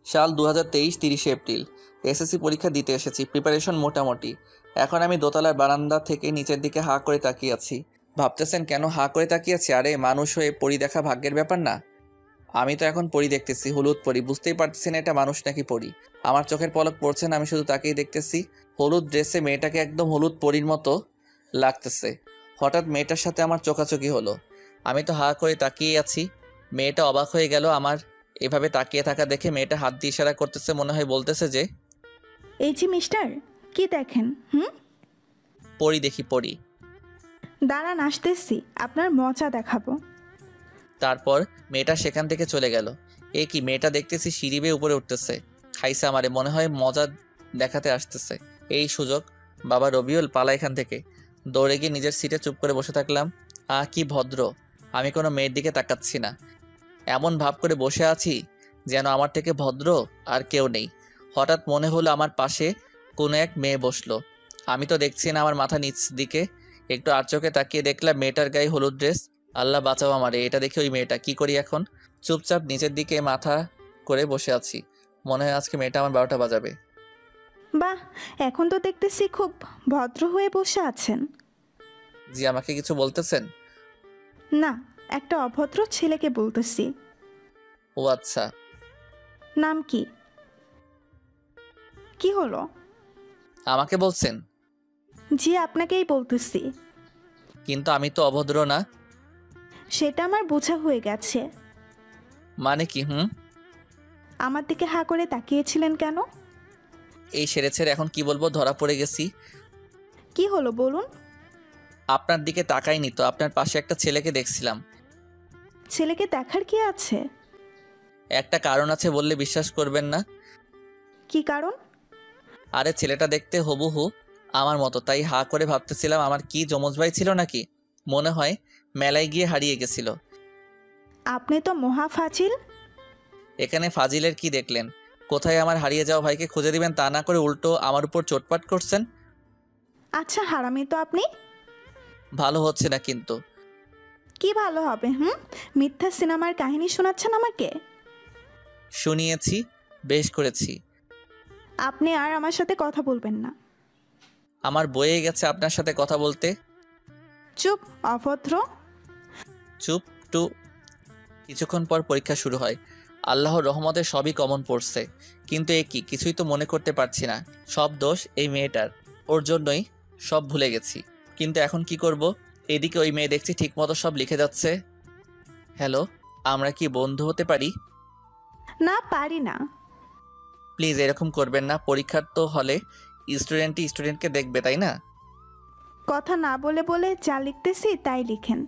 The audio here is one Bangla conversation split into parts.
সাল 2023 30 এপ্রিল। এসএসসি পরীক্ষা দিতে এসেছি, প্রিপারেশন মোটামুটি। এখন আমি দোতলার বারান্দা থেকে নিচের দিকে হাঁ করে তাকিয়ে আছি। ভাবতেছেন কেন হাঁ করে তাকিয়ে আছি? আরে মানুষ হয়ে পরি দেখা ভাগ্যের ব্যাপার না? আমি তো এখন পরি দেখতেছি, হলুদ পরি। বুঝতেই পারতেছি না এটা মানুষ নাকি পরি। আমার চোখের পলক পড়ছে না, আমি শুধু তাকেই দেখতেছি। হলুদ ড্রেসে মেয়েটাকে একদম হলুদ পরির মতো লাগতেছে। হঠাৎ মেয়েটার সাথে আমার চোখাচোখি হলো। আমি তো হাঁ করে তাকিয়ে আছি। মেয়েটা অবাক হয়ে গেল আমার এভাবে তাকিয়ে থাকা দেখে। মেয়েটা হাত দিয়ে ইশারা করতেছে, মনে হয় বলতেছে যে, এই যে মিস্টার, কি দেখেন? পরি দেখি পরি। দাঁড়ান, আসতেছি, আপনার মজা দেখাবো। তারপর মেয়েটা সেখান থেকে চলে গেল। এ কি, মেয়েটা দেখতেছি সিঁড়ি বেয়ে উপরে উঠতেছে। খাইছে আমারে, মনে হয় মজা দেখাতে আসতেছে। এই সুযোগ, বাবা রবিউল পালা এখান থেকে। দৌড়ে গিয়ে নিজের সিটে চুপ করে বসে থাকলাম। কি ভদ্র, আমি কোনো মেয়ের দিকে তাকাচ্ছি না। এমন ভাব করে বসে আছি যেন আমার থেকে ভদ্র আর কেউ নেই। হঠাৎ মনে হলো আমার পাশে কোনো এক মেয়ে বসলো। আমি তো দেখছি না, আমার মাথা নিচ দিকে। একটু আর চোখে তাকিয়ে দেখলাম মেয়েটার গায়ে হলুদ ড্রেস। আল্লাহ বাঁচাও আমারে, এটা দেখে ওই মেয়েটা। কি করি এখন? চুপচাপ নিচের দিকে মাথা করে বসে আছি। মনে হয় আজকে মেয়েটা আমার 12টা বাজাবে। বাহ, এখন তো দেখতেছি খুব ভদ্র হয়ে বসে আছেন। জি, আমাকে কিছু বলতেছেন? না, একটা অভদ্র ছেলেকে বলতেছি। ও আচ্ছা। নাম কি? কি হলো? আমাকে বলছেন? জি, আপনাকেই বলতেছি। কিন্তু আমি তো অভদ্র না। সেটা আমার বোঝা হয়ে গেছে। মানে কি? আমার দিকে হাঁ করে তাকিয়েছিলেন কেন? এই সেরেছে, এখন কি বলবো, ধরা পড়ে গেছি। কি হলো বলুন? আপনার দিকে তাকাইনি তো, আপনার পাশে একটা ছেলেকে দেখছিলাম। ছেলেকে দেখার কি আছে? একটা কারণ আছে, বললে বিশ্বাস করবেন না। কি কারণ? আরে ছেলেটা দেখতে হুবহু আমার মতো, তাই হাঁ করে ভাবতেছিলাম আমার কি যমজ ভাই ছিল নাকি। মনে হয় মেলায় গিয়ে হারিয়ে গেছিল। আপনি তো মহা ফাজিল। এখানে ফাজিলের কি দেখলেন? কোথায় আমার হারিয়ে যাওয়া ভাইকে খুঁজে দিবেন তা না করে উল্টো আমার উপর চোটপাট করছেন। আচ্ছা, হারামি তো আপনি। ভালো হচ্ছে না কিন্তু। কি ভালো হবে? মিথ্যা সিনেমার কাহিনী শোনাচ্ছেন আমাকে। শুনিয়েছি, বেশ করেছি। আপনি আর আমার সাথে কথা বলবেন না। আমার বয়ে গেছে আপনার সাথে কথা বলতে। চুপ, অভদ্র। চুপ টু। কিছুক্ষণ পর পরীক্ষা শুরু হয়। আল্লাহর রহমতে সবই কমন পড়ছে, কিন্তু এ কি, কিছুই তো মনে করতে পারছি না। সব দোষ এই মেয়েটার, ওর জন্যই সব ভুলে গেছি। কিন্তু এখন কি করব? এদিকে ওই মেয়ে দেখছি ঠিকমতো সব লিখে যাচ্ছে। হ্যালো, আমরা কি বন্ধু হতে পারি? না, পারি না। প্লিজ এরকম করবেন না। পরীক্ষার তো হলে স্টুডেন্টই স্টুডেন্টকে দেখবে, তাই না? কথা না বলে বলে যা লিখতেছি তাই লিখেন।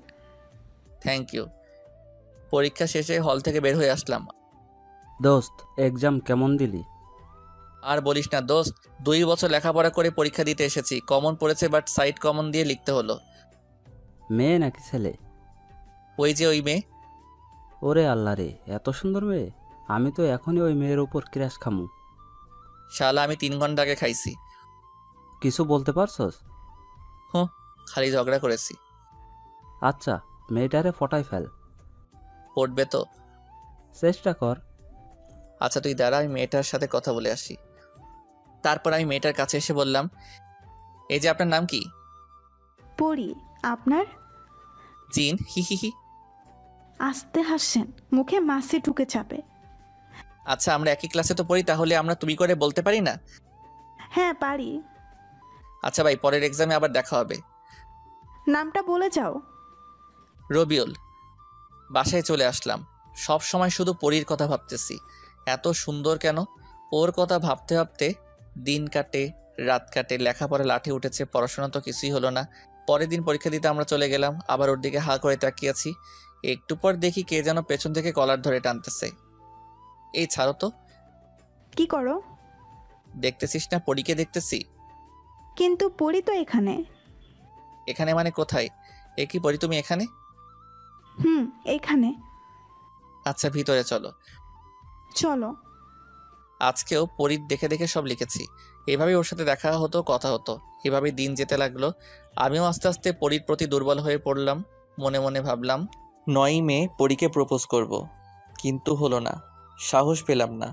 Thank you. পরীক্ষা শেষে হল থেকে বের হয়ে আসলাম। দোস্ত, এক্সাম কেমন দিলি? আর বলিস না দোস্ত, 2 বছর লেখাপড়া করে পরীক্ষা দিতে এসেছি। কমন পড়েছে, বাট সাইড কমন দিয়ে লিখতে হলো। মেয়ে নাকি ছেলে? ওই যে ওই মেয়ে। ওরে আল্লাহ রে, এত সুন্দর মেয়ে! আমি তো এখনই ওই মেয়ের উপর ক্র্যাশ খামু। শালা আমি 3 ঘন্টা আগে খাইছি। কিছু বলতে পারছস? হুঁ, খালি ঝগড়া করেছি। আচ্ছা, মেয়েটারে ফটাই ফেল। পড়বে তো? চেষ্টা কর। আচ্ছা তুই দাঁড়া, আমি মেয়েটার সাথে কথা বলে আসি। তারপর আমি মেয়েটার কাছে এসে বললাম, এই যে আপনার নাম কি? পড়ি। আপনার? জিন। হি হি হি। আস্তে হাসেন, মুখে মাছি ঢুকে যাবে। আচ্ছা আমরা একই ক্লাসে তো পড়ি, তাহলে আমরা তুমি করে বলতে পারি না? হ্যাঁ, পারি। আচ্ছা ভাই, পরের এক্সামে আবার দেখা হবে। নামটা বলে যাও। রবিউল। বাসায় চলে আসলাম। সব সময় শুধু পরীর কথা ভাবতেছি। এত সুন্দর কেন? ওর কথা ভাবতে ভাবতে দিন কাটে, রাত কাটে, লেখাপড়া লাঠি উঠেছে, পড়াশোনা তো কিছুই হলো না। পরের দিন পরীক্ষা দিতে আমরা চলে গেলাম। আবার ওর দিকে হাঁ করে তাকিয়ে আছি। একটু পর দেখি কে যেন পেছন থেকে কলার ধরে টানতেছে। এই ছাড়ো তো। কি করো? দেখতেছিস না পরীকে দেখতেছি। কিন্তু পড়ি তো এখানে। এখানে মানে কোথায়? এ কি পরী, তুমি এখানে? এখানে। আচ্ছা ভিতরে চলো। চলো। আজকেও পরীর দেখে দেখে সব লিখেছি। এভাবেই ওর সাথে দেখা হতো, কথা হতো। এভাবেই দিন যেতে লাগলো। আমিও আস্তে আস্তে পরীর প্রতি দুর্বল হয়ে পড়লাম। মনে মনে ভাবলাম 9ই মে পরীকে প্রপোজ করব, কিন্তু হলো না। সাহস পেলাম না।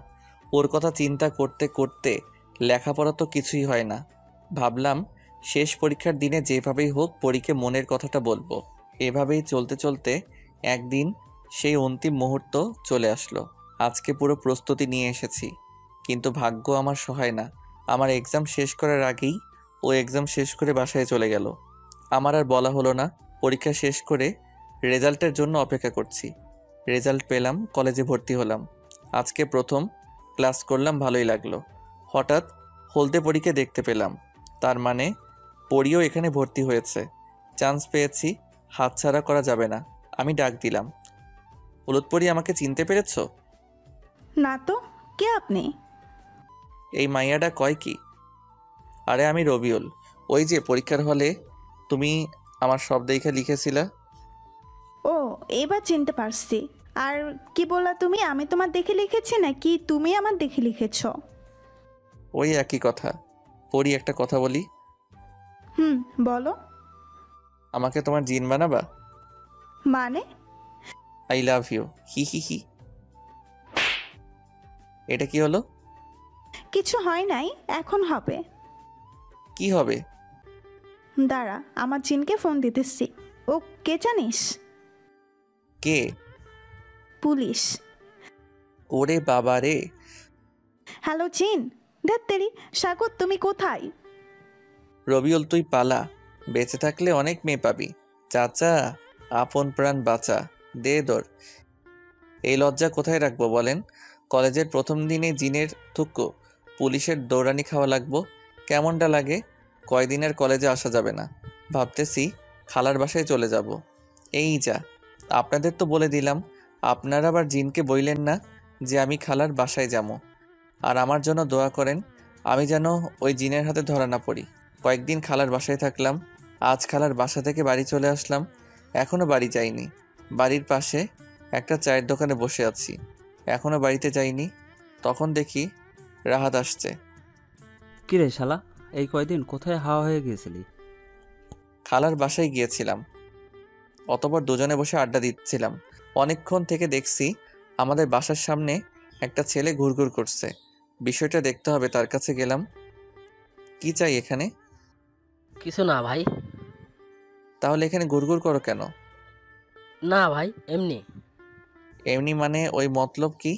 ওর কথা চিন্তা করতে করতে লেখাপড়া তো কিছুই হয় না। ভাবলাম শেষ পরীক্ষার দিনে যেভাবেই হোক পরীকে মনের কথাটা বলবো। এভাবেই চলতে চলতে একদিন সেই অন্তিম মুহূর্ত চলে আসলো। আজকে পুরো প্রস্তুতি নিয়ে এসেছি, কিন্তু ভাগ্য আমার সহায় না। আমার এক্সাম শেষ করার আগেই ও এক্সাম শেষ করে বাসায় চলে গেল। আমার আর বলা হলো না। পরীক্ষা শেষ করে রেজাল্টের জন্য অপেক্ষা করছি। রেজাল্ট পেলাম, কলেজে ভর্তি হলাম। আজকে প্রথম ক্লাস করলাম, ভালোই লাগলো। হঠাৎ হলদে পরীকে দেখতে পেলাম, তার মানে পরীও এখানে ভর্তি হয়েছে। চান্স পেয়েছি, হাতছাড়া করা যাবে না। আমি ডাক দিলাম, হলুদ পরী, আমাকে চিনতে পেরেছো? না তো, কে আপনি? এই মাইয়াটা কয় কি? আরে আমি রবিউল, ওই যে পরীক্ষার হলে তুমি আমার সব দেখে লিখেছিলা। ও, এবার চিনতে পারছি। আর কি বললা তুমি? আমি তোমার দেখে লিখেছি নাকি তুমি আমার দেখে লিখেছ? ওই একই কথা। পরী, একটা কথা বলি। হুম, বলো। আমাকে তোমার জিন বানাবা? মানে? আই লাভ ইউ, হি হি হি। এটা কি হলো? কিছু হয় নাই, এখন হবে। কি হবে? দাঁড়া, আমার জিনকে ফোন দিতেছি। ও কে জানিস? কে? পুলিশ। ওরে বাবা রে। হ্যালো জিন। ধ্যাত্তেরি, স্বাগত, তুমি কোথায়? রবিউল, তুই পালা, বেঁচে থাকলে অনেক মেয়ে পাবি। চাচা, আপন প্রাণ বাঁচা, দে দর। এই লজ্জা কোথায় রাখবো বলেন? কলেজের প্রথম দিনে জিনের থুক্কো, পুলিশের দৌড়ানি খাওয়া লাগবো। কেমনটা লাগে? কয়দিনের কলেজে আসা যাবে না। ভাবতেছি খালার বাসায় চলে যাব। এই যা, আপনাদের তো বলে দিলাম, আপনারা আবার জিনকে বইলেন না যে আমি খালার বাসায় যাবো। আর আমার জন্য দোয়া করেন, আমি যেন ওই জিনের হাতে ধরা না পড়ি। কয়েকদিন খালার বাসায় থাকলাম, আজ খালার বাসা থেকে বাড়ি চলে আসলাম। এখনও বাড়ি যাইনি। বাড়ির পাশে একটা চায়ের দোকানে বসে আছি, এখনও বাড়িতে যাইনি। তখন দেখি রাহাত আসছে। কিরে শালা, এই কয়দিন কোথায় হাওয়া হয়ে গিয়েছিলি? খালার বাসায় গিয়েছিলাম, অতঃপর দুজনে বসে আড্ডা দিচ্ছিলাম। অনেকক্ষণ থেকে দেখছি আমাদের বাসার সামনে একটা ছেলে ঘুরঘুর করছে। বিষয়টা দেখতে হবে, তার কাছে গেলাম। কি চাই এখানে? কিছু না ভাই। তাহলে এখানে ঘুরঘুর করো কেন? না ভাই, এমনি। এমনি মানে ওই মতলব কি?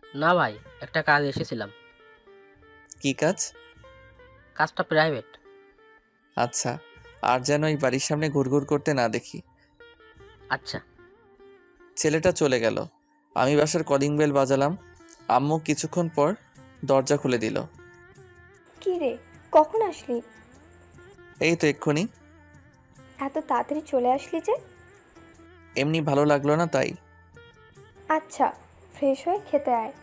না ভাই, একটা কাজ এসেছিলাম। কি কাজ? কাজটা প্রাইভেট। আচ্ছা, আর যেন এই বাড়ির সামনে ঘুরঘুর করতে না দেখি। আচ্ছা। ছেলেটা চলে গেল। আমি বাসার কলিং বেল বাজালাম। আম্মু কিছুক্ষণ পর দরজা খুলে দিল। কি রে, কখন আসলি? এই তো এক্ষুনি। এত তাড়াতাড়ি চলে আসলি যে? এমনি ভালো লাগলো না তাই। আচ্ছা, ফ্রেশ হয়ে খেতে আয়।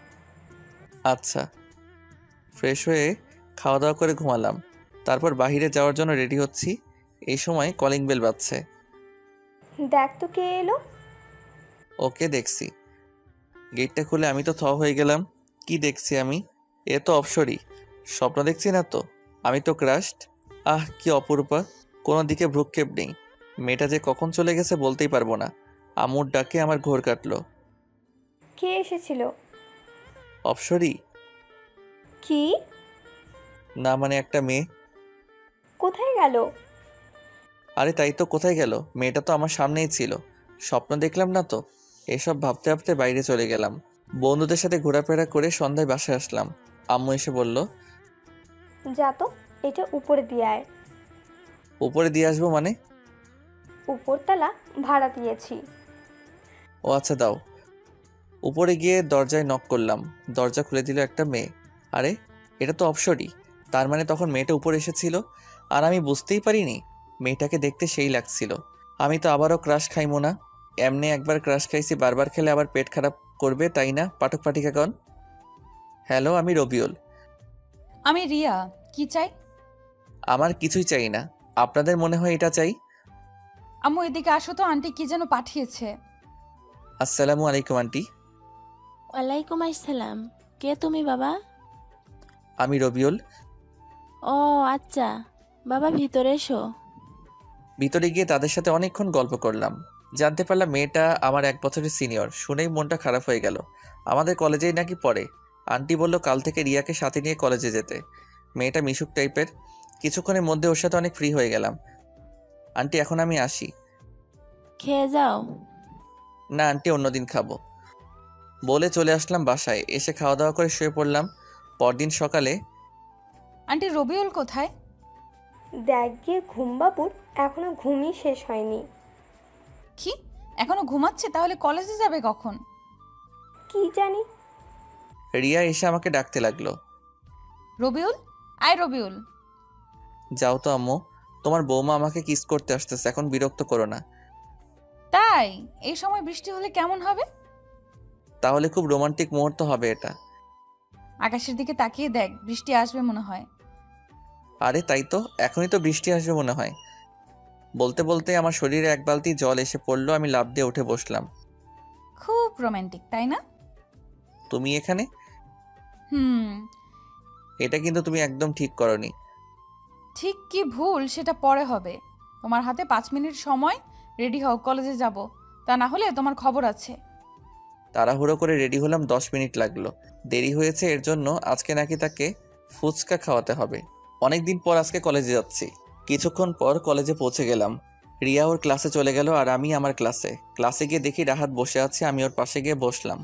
আচ্ছা। ফ্রেশ হয়ে খাওয়া দাওয়া করে ঘুমালাম। তারপর বাইরে যাওয়ার জন্য রেডি হচ্ছি, এই সময় কলিং বেল বাজছে। দেখ তো কে এলো। ওকে দেখছি। গেটটা খুলে আমি তো থ হয়ে গেলাম। কি দেখছি আমি? এ তো অপসরই। স্বপ্ন দেখছি না তো? আমি তো ক্রাশড। আহ, কি অপরূপা! কোনো দিকে ভ্রুক্ষেপ নেই। মেয়েটা যে কখন চলে গেছে বলতেই পারবো না। আম্মুর ডাকে আমার ঘোর কাটলো। কে এসেছিল? অপসরই কি? না, মানে একটা মেয়ে। কোথায় গেল? আরে তাই তো, কোথায় গেল? মেয়েটা তো আমার সামনেই ছিল। স্বপ্ন দেখলাম না তো। এসব ভাবতে ভাবতে বাইরে চলে গেলাম। বন্ধুদের সাথে ঘোরাফেরা করে সন্ধ্যায় বাসায় আসলাম। আম্মু এসে বলল, যা তো, এটা উপরে দিয়ে আয়। উপরে দিয়ে আসবো মানে? উপরতলা ভাড়া দিয়েছি। ও আচ্ছা, দাও। উপরে গিয়ে দরজায় নক করলাম। দরজা খুলে দিল একটা মেয়ে। আরে, এটা তো অপসরই। তার মানে তখন মেয়েটা উপরে এসেছিল আর আমি বুঝতেই পারিনি। মেয়েটাকে দেখতে সেই লাগছিল। আমি তো আবারও ক্রাশ খাইমো না। এমনি একবার ক্রাশ খাইছি, বারবার খেলে আবার পেট খারাপ করবে, তাই না পাঠক পাঠিকাগণ? হ্যালো, আমি রবিউল। আমি রিয়া। কি চাই? আমার কিছুই চাই না। আপনাদের মনে হয় এটা চাই? আম্মু এদিকে আসো তো, আন্টি কি যেন পাঠিয়েছে। আসসালামু আলাইকুম আন্টি। ওয়ালাইকুম আসসালাম। কে তুমি বাবা? আমি রবিউল। ও আচ্ছা, বাবা ভিতরে এসো। ভিতরে গিয়ে তাদের সাথে অনেকক্ষণ গল্প করলাম। জানতে পারলাম মেয়েটা আমার 1 বছরের সিনিয়র। শুনেই মনটা খারাপ হয়ে গেল। আমাদের কলেজেই নাকি পড়ে। আন্টি বলল কাল থেকে রিয়াকে সাথে নিয়ে কলেজে যেতে। মেয়েটা মিশুক টাইপের। কিছুক্ষণের মধ্যে ওর সাথে অনেক ফ্রি হয়ে গেলাম। আন্টি এখন আমি আসি। খেয়ে যাও। না আন্টি, অন্যদিন খাবো বলে চলে আসলাম বাসায়। এসে খাওয়া দাওয়া করে শুয়ে পড়লাম। পরদিন সকালে আন্টি রবিউল কোথায়? দেখ গিয়ে ঘুম বাবুর এখনো ঘুমই শেষ হয়নি। কি এখনো ঘুমাচ্ছে? তাহলে কলেজে যাবে কখন? কি জানি। রিয়া এসে আমাকে ডাকতে লাগলো। রবিউল, আয় রবিউল। যাও তো আম্মু, তোমার বৌমা আমাকে কিস করতে আসতেছে, এখন বিরক্ত করো না। তাই? এই সময় বৃষ্টি হলে কেমন হবে? তাহলে খুব রোমান্টিক মুহূর্ত হবে এটা। আকাশের দিকে তাকিয়ে দেখ, বৃষ্টি আসবে মনে হয়। আরে তাই তো, এখনই তো বৃষ্টি আসবে মনে হয়। বলতে বলতে আমার শরীরে এক বালতি জল এসে পড়লো। আমি লাফ দিয়ে উঠে বসলাম। খুব রোমান্টিক, তাই না? তুমি এখানে? হুম। এটা কিন্তু তুমি একদম ঠিক করনি। ঠিক কি ভুল সেটা পরে হবে। তোমার হাতে 5 মিনিট সময়, রেডি হও, কলেজে যাব। তা না হলে তোমার খবর আছে। তাড়াহুড়ো করে রেডি হলাম, 10 মিনিট লাগলো। দেরি হয়েছে এর জন্য আজকে নাকি তাকে ফুচকা খাওয়াতে হবে। অনেকদিন পর আজকে কলেজে যাচ্ছি। কিছুক্ষণ পর কলেজে পৌঁছে গেলাম। রিয়া ওর ক্লাসে চলে গেল আর আমি আমার ক্লাসে গিয়ে দেখি রাহাত বসে আছে। আমি ওর পাশে গিয়ে বসলাম।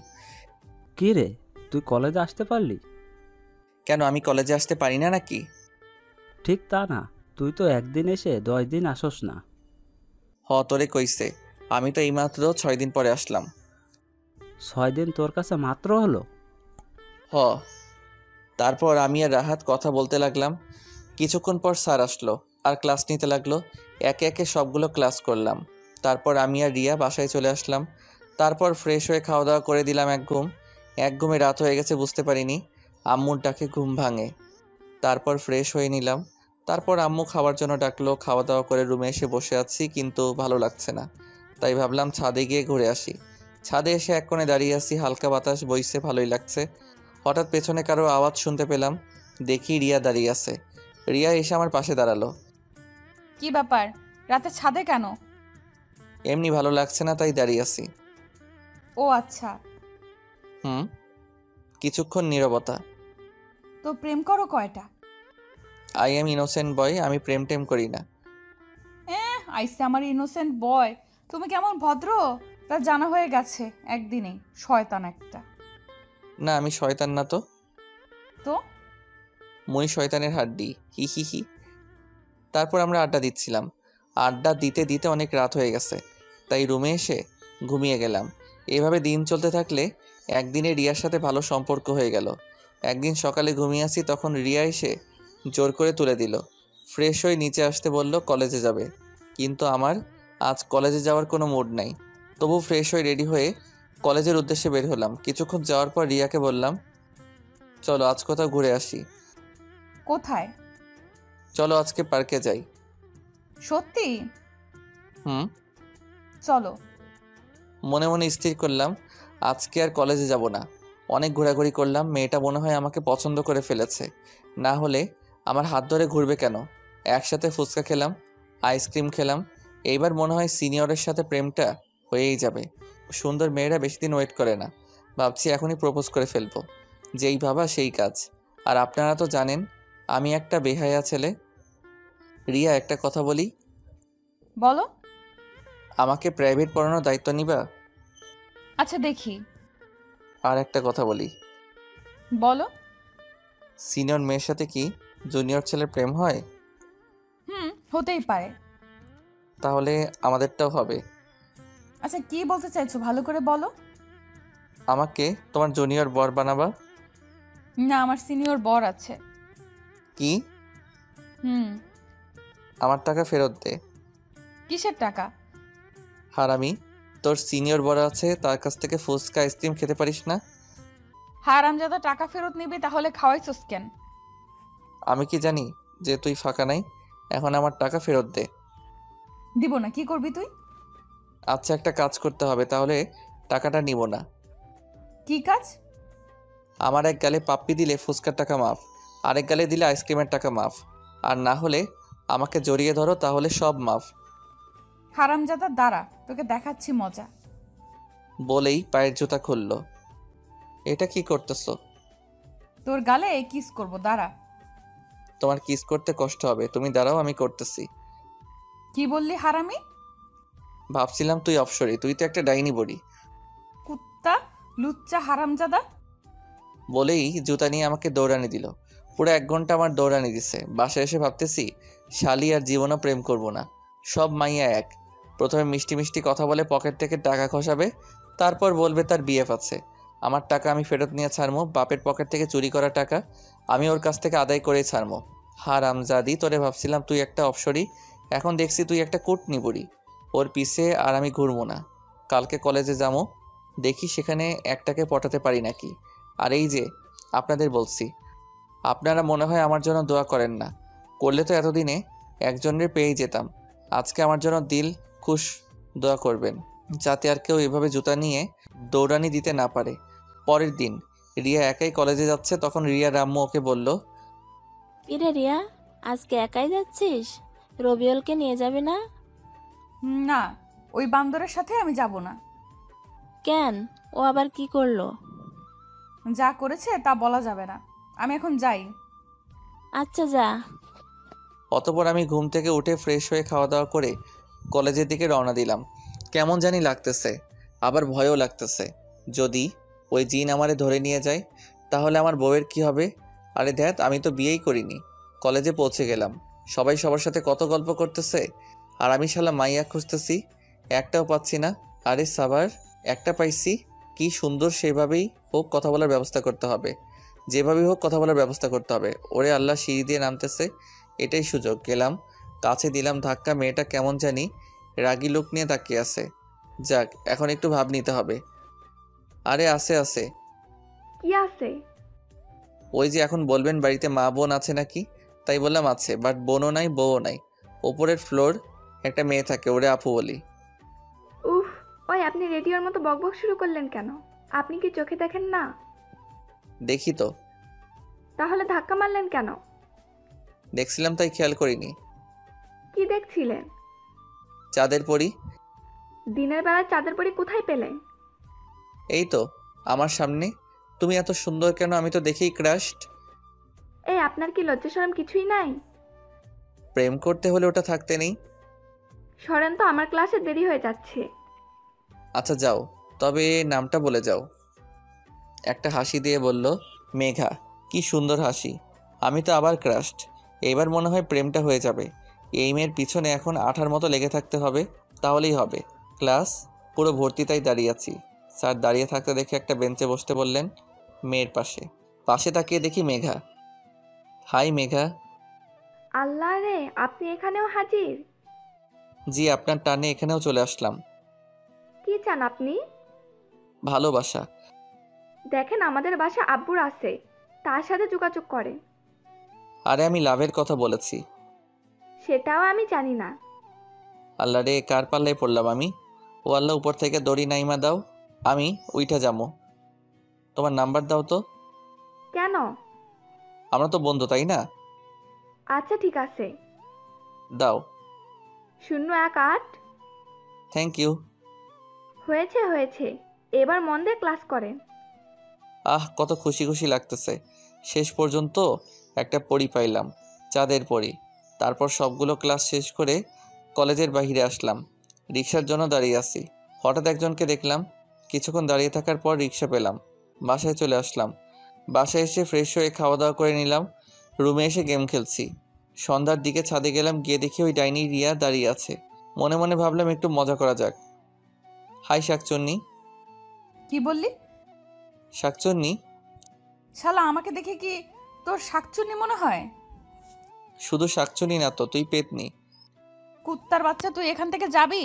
কি রে, তুই কলেজে আসতে পারলি? কেন, আমি কলেজে আসতে পারি না নাকি? ঠিক তা না, তুই তো একদিন এসে 10 দিন আসস না। তোরে কইছে, আমি তো এইমাত্র 6 দিন পরে আসলাম। 6 দিন তোর কাছে মাত্র হলো? তারপর আমি আর রাহাত কথা বলতে লাগলাম। কিছুক্ষণ পর স্যার আসলো আর ক্লাস নিতে লাগলো। একে একে সবগুলো ক্লাস করলাম। তারপর আমি আর রিয়া বাসায় চলে আসলাম। তারপর ফ্রেশ হয়ে খাওয়া দাওয়া করে দিলাম এক ঘুমে রাত হয়ে গেছে বুঝতে পারিনি। আম্মুর ডাকে ঘুম ভাঙে। তারপর ফ্রেশ হয়ে নিলাম। তারপর আম্মু খাওয়ার জন্য ডাকলো। খাওয়া দাওয়া করে রুমে এসে বসে আছি, কিন্তু ভালো লাগছে না। তাই ভাবলাম ছাদে গিয়ে ঘুরে আসি। ছাদে এসে এক কোণে দাঁড়িয়ে আছি, হালকা বাতাস বইছে, ভালোই লাগছে। হঠাৎ পেছনে কারো আওয়াজ শুনতে পেলাম। দেখি রিয়া দাঁড়িয়ে আছে। রিয়া এসে আমার পাশে দাঁড়ালো। কি ব্যাপার, রাতে ছাদে কেন? এমনি ভালো লাগছে না, তাই দাঁড়িয়ে আছি। ও আচ্ছা। কিছুক্ষণ নীরবতা। তো প্রেম করো কয়টা? আই এম ইনোসেন্ট বয়, আমি প্রেম টেম করি না। আইসে আমার ইনোসেন্ট বয়। তুমি কেমন ভদ্র তা জানা হয়ে গেছে একদিনেই। শয়তান একটা। না আমি শয়তান না তো। তো মুই শয়তানের হাড্ডি, হি হি হি। তারপর আমরা আড্ডা দিচ্ছিলাম। আড্ডা দিতে দিতে অনেক রাত হয়ে গেছে, তাই রুমে এসে ঘুমিয়ে গেলাম। এভাবে দিন চলতে থাকলে একদিনে রিয়ার সাথে ভালো সম্পর্ক হয়ে গেল। একদিন সকালে ঘুমিয়ে আসি, তখন রিয়া এসে জোর করে তুলে দিল। ফ্রেশ হয়ে নিচে আসতে বলল কলেজে যাবে, কিন্তু আমার আজ কলেজে যাওয়ার কোনো মুড নাই। তবু ফ্রেশ হয়ে রেডি হয়ে কলেজের উদ্দেশ্যে বের হলাম। কিছুক্ষণ যাওয়ার পর রিয়াকে বললাম, চলো আজ কোথাও ঘুরে আসি। কোথায়? চলো আজকে পার্কে যাই। সত্যি? হুম। চলো। মনে মনে স্থির করলাম আজকে আর কলেজে যাব না। অনেক ঘোরাঘুরি করলাম। মেয়েটা মনে হয় আমাকে পছন্দ করে ফেলেছে, না হলে আমার হাত ধরে ঘুরবে কেন? একসাথে ফুচকা খেলাম, আইসক্রিম খেলাম। এইবার মনে হয় সিনিয়রের সাথে প্রেমটা হয়েই যাবে। সুন্দর মেয়েরা বেশি দিন ওয়েট করে না। ভাবছি এখনই প্রপোজ করে ফেলবো। যেই ভাবা সেই কাজ। আর আপনারা তো জানেন আমি একটা বেহায়া ছেলে। রিয়া একটা কথা বলি, বলো। আমাকে প্রাইভেট পড়ানোর দায়িত্ব নিবা? আচ্ছা দেখি। আর একটা কথা বলি, বলো। সিনিয়র মেয়ের সাথে কি জুনিয়র ছেলের প্রেম হয়? হতেই পারে। তাহলে আমাদেরটাও হবে। আচ্ছা কি বলতে চাইছো ভালো করে বলো। আমাকে তোমার জুনিয়র বর বানাবা? না, আমার সিনিয়র বর আছে। কি? হুম। আমার টাকা ফেরত দে। কিসের টাকা? হারামি, তোর সিনিয়র বর আছে, তার কাছ থেকে ফুচকা আইসক্রিম খেতে পারিস না? হারামজাদা টাকা ফেরত নিবি, তাহলে খাওয়াইছস কেন? আমি কি জানি যে তুই ফাঁকা নাই? এখন আমার টাকা ফেরত দে। দিব না, কি করবি তুই? আচ্ছা একটা কাজ করতে হবে, তাহলে টাকাটা নিব না। কি কাজ? আমার এক গালে পাপ্পি দিলে ফুচকার টাকা মাফ, আরেক গালে দিলে আইসক্রিমের টাকা মাফ, আর না হলে আমাকে জড়িয়ে ধরো, তাহলে সব মাফ। হারামজাদা দাঁড়া, তোকে দেখাচ্ছি মজা। বলেই পায়ের জুতা খুলল। এটা কি করতেছো? তোর গালে কিস করব, দাঁড়া। তোমার কিস করতে কষ্ট হবে, তুমি দাঁড়াও, আমি করতেছি। কি বললি হারামি? ভাবছিলাম তুই অপসরি, তুই তো একটা ডাইনি বড়ি। কুত্তা, লুচ্চা, হারামজাদা। বলেই জুতা নিয়ে আমাকে দৌড়ানি দিল। পুরো 1 ঘন্টা আমার দৌড়ানি দিছে। বাসায় এসে ভাবতেছি শালি আর জীবনও প্রেম করব না, সব মাইয়া এক। প্রথমে মিষ্টি মিষ্টি কথা বলে পকেট থেকে টাকা খসাবে, তারপর বলবে তার বিএফ আছে। আমার টাকা আমি ফেরত নিয়ে ছাড়মো, বাপের পকেট থেকে চুরি করা টাকা আমি ওর কাছ থেকে আদায় করেই ছাড়মো। হারামজাদি, তোরে ভাবছিলাম তুই একটা অপসরি, এখন দেখছি তুই একটা কুটনি বুড়ি। ওর পিছে আর আমি ঘুরবো না। কালকে কলেজে যাবো, দেখি সেখানে একটাকে পটাতে পারি নাকি। আর এই যে আপনাদের বলছি, আপনারা মনে হয় আমার জন্য দোয়া করেন না, করলে তো এতদিনে একজনের পেয়েই যেতাম। আজকে আমার জন্য দিল খুশ দোয়া করবেন, যাতে আর কেউ এভাবে জুতা নিয়ে দৌড়ানি দিতে না পারে। পরের দিন রিয়া একাই কলেজে যাচ্ছে, তখন রিয়ার আম্মু ওকে বলল, কিরে রিয়া, আজকে একাই যাচ্ছিস? রবিউলকে নিয়ে যাবি না? না, ওই বান্দরের সাথে আমি যাব না। কেন, ও আবার কি করলো? যা করেছে তা বলা যাবে না, আমি এখন যাই। আচ্ছা যা। অতপর আমি ঘুম থেকে উঠে ফ্রেশ হয়ে খাওয়া দাওয়া করে কলেজের দিকে রওনা দিলাম। কেমন জানি লাগতেছে, আবার ভয়ও লাগতেছে। যদি ওই জিন আমারে ধরে নিয়ে যায় তাহলে আমার বউয়ের কি হবে? আরে ধ্যাত, আমি তো বিয়েই করিনি। কলেজে পৌঁছে গেলাম, সবাই সবার সাথে কত গল্প করতেছে, আর আমি শালা মাইয়া খুঁজতেছি, একটাও পাচ্ছি না। আরে সাবার, একটা পাইছি, কি সুন্দর, সেভাবেই হোক কথা বলার ব্যবস্থা করতে হবে, যেভাবেই হোক কথা বলার ব্যবস্থা করতে হবে। ওরে আল্লাহ, সিঁড়ি দিয়ে নামতেছে, এটাই সুযোগ। গেলাম, কাছে দিলাম ধাক্কা। মেয়েটা কেমন জানি রাগী লোক নিয়ে তাকিয়ে আছে। যাক, এখন একটু ভাব নিতে হবে। আরে আছে আছে। কি আছে? ওই যে এখন বলবেন বাড়িতে মা বোন আছে নাকি, তাই বললাম আছে, বাট বোনও নাই বউও নাই। ওপরের ফ্লোর একটা মেয়ে থাকে, ওরে আপু বলি। উফ, ওই আপনি রেডিওর মতো বকবক শুরু করলেন কেন? আপনি কি চোখে দেখেন না? দেখি তো। তাহলে ধাক্কা মারলেন কেন? দেখছিলাম তাই খেয়াল করিনি। কি দেখছিলেন? চাঁদের পরি। দিনের বেলায় চাঁদের পরি কোথায় পেলেন? এই তো আমার সামনে। তুমি এত সুন্দর কেন? আমি তো দেখেই ক্রাশড। এই আপনার কি লজ্জা শরম কিছুই নাই? প্রেম করতে হলে ওটা থাকতে নেই। সরেন তো, আমার ক্লাসে দেরি হয়ে যাচ্ছে। আচ্ছা যাও, তবে নামটা বলে যাও। একটা হাসি দিয়ে বলল, মেঘা। কি সুন্দর হাসি। আমি তো আবার ক্রাশড। এবার মনে হয় প্রেমটা হয়ে যাবে। এই মেয়ের পিছনে এখন আঠার মতো লেগে থাকতে হবে, তাহলেই হবে। ক্লাস পুরো ভর্তি, তাই দাঁড়িয়ে আছি। স্যার দাঁড়িয়ে থাকতে দেখে একটা বেঞ্চে বসতে বললেন, মেয়ের পাশে। পাশে তাকিয়ে দেখি মেঘা। হাই মেঘা। আল্লাহ রে, আপনি এখানেও হাজির? জি, আপনার টানে এখানেও চলে আসলাম। কি চান আপনি? ভালোবাসা। দেখেন, আমাদের বাসা আব্বুর আছে, তার সাথে যোগাযোগ করেন। আরে আমি লাভের কথা বলেছি। সেটাও আমি জানি না। আল্লাহ রে, কার পাল্লায় পড়লাম আমি? ও আল্লাহ, উপর থেকে দড়ি নাইমা দাও, আমি উইঠা যাবো। তোমার নাম্বার দাও তো। কেন? আমরা তো বন্ধু, তাই না? আচ্ছা ঠিক আছে। দাও। 018। Thank you. হয়েছে হয়েছে, এবার মন দিয়ে ক্লাস করেন। আহ, কত খুশি খুশি লাগতেছে। শেষ পর্যন্ত একটা পড়ি পাইলাম, চাঁদের পড়ি। তারপর সবগুলো ক্লাস শেষ করে কলেজের বাইরে আসলাম। রিক্সার জন্য দাঁড়িয়ে আছি, হঠাৎ একজনকে দেখলাম। কিছুক্ষণ দাঁড়িয়ে থাকার পর রিক্সা পেলাম, বাসায় চলে আসলাম। বাসায় এসে ফ্রেশ হয়ে খাওয়া দাওয়া করে নিলাম। রুমে এসে গেম খেলছি। সন্ধ্যার দিকে ছাদে গেলাম, গিয়ে দেখি ওই ডাইনি রিয়া দাঁড়িয়ে আছে। মনে মনে ভাবলাম একটু মজা করা যাক। হাই শাকচুন্নি। কি বললি? শাকচুন্নি। শালা, আমাকে দেখে কি তোর শাকচুন্নি মনে হয়? শুধু শাকচুন্নি না তো, তুই পেতনি। কুত্তার বাচ্চা, তুই এখান থেকে যাবি?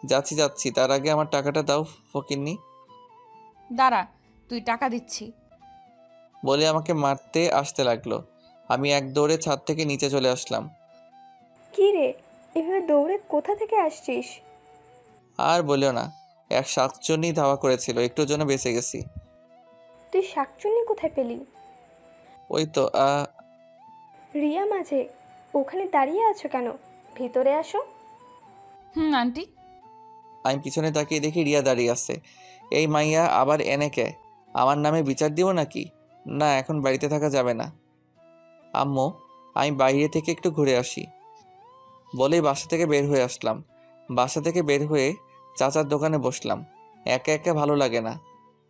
যাচ্ছি যাচ্ছি, তার আগে আমার টাকাটা দাও ফকিন্নি। দাঁড়া, তুই টাকা দিচ্ছি। বলে আমাকে মারতে আসতে লাগলো। আমি এক দৌড়ে ছাদ থেকে নিচে চলে আসলাম। কি রে, এভাবে দৌড়ে কোথা থেকে আসছিস? আর বলিও না, এক শাকচুন্নি ধাওয়া করেছিল, একটুর জন্য বেঁচে গেছি। তুই শাকচুন্নি কোথায় পেলি? ওই তো রিয়া মাঝে, ওখানে দাঁড়িয়ে আছো কেন? ভিতরে আসো। আন্টি। আমি পিছনে তাকিয়ে দেখি রিয়া দাঁড়িয়ে আছে। এই মাইয়া আবার এনেকে আমার নামে বিচার দিব নাকি? না, এখন বাড়িতে থাকা যাবে না। আম্মু, আমি বাইরে থেকে একটু ঘুরে আসি বলেই বাসা থেকে বের হয়ে আসলাম। বাসা থেকে বের হয়ে চাচার দোকানে বসলাম। একা একা ভালো লাগে না,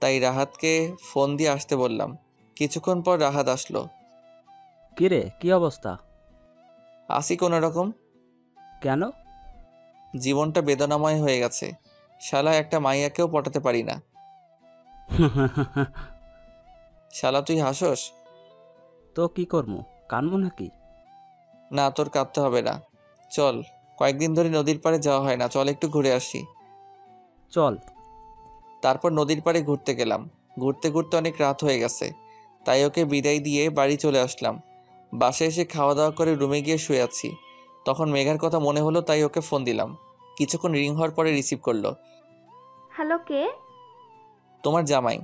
তাই রাহাতকে ফোন দিয়ে আসতে বললাম। কিছুক্ষণ পর রাহাত আসলো। কিরে, কি অবস্থা? আসি কোনো রকম। কেন? জীবনটা বেদনাময় হয়ে গেছে। শালা একটা মাইয়াকেও পটাতে পারি না। শালা তুই হাসোস? তো কি করবো, কানবো নাকি? না, তোর কাঁদতে হবে না। চল, কয়েকদিন ধরে নদীর পাড়ে যাওয়া হয় না, চল একটু ঘুরে আসি। চল। তারপর নদীর পাড়ে ঘুরতে গেলাম। ঘুরতে ঘুরতে অনেক রাত হয়ে গেছে, তাই ওকে বিদায় দিয়ে বাড়ি চলে আসলাম। বাসায় এসে খাওয়া দাওয়া করে রুমে গিয়ে শুয়ে আছি। তখন মেঘার কথা মনে হলো, তাই ওকে ফোন দিলাম। কিছুক্ষণ রিং হওয়ার পরে রিসিভ করলো। হ্যালো, কে? তোমার জামাই।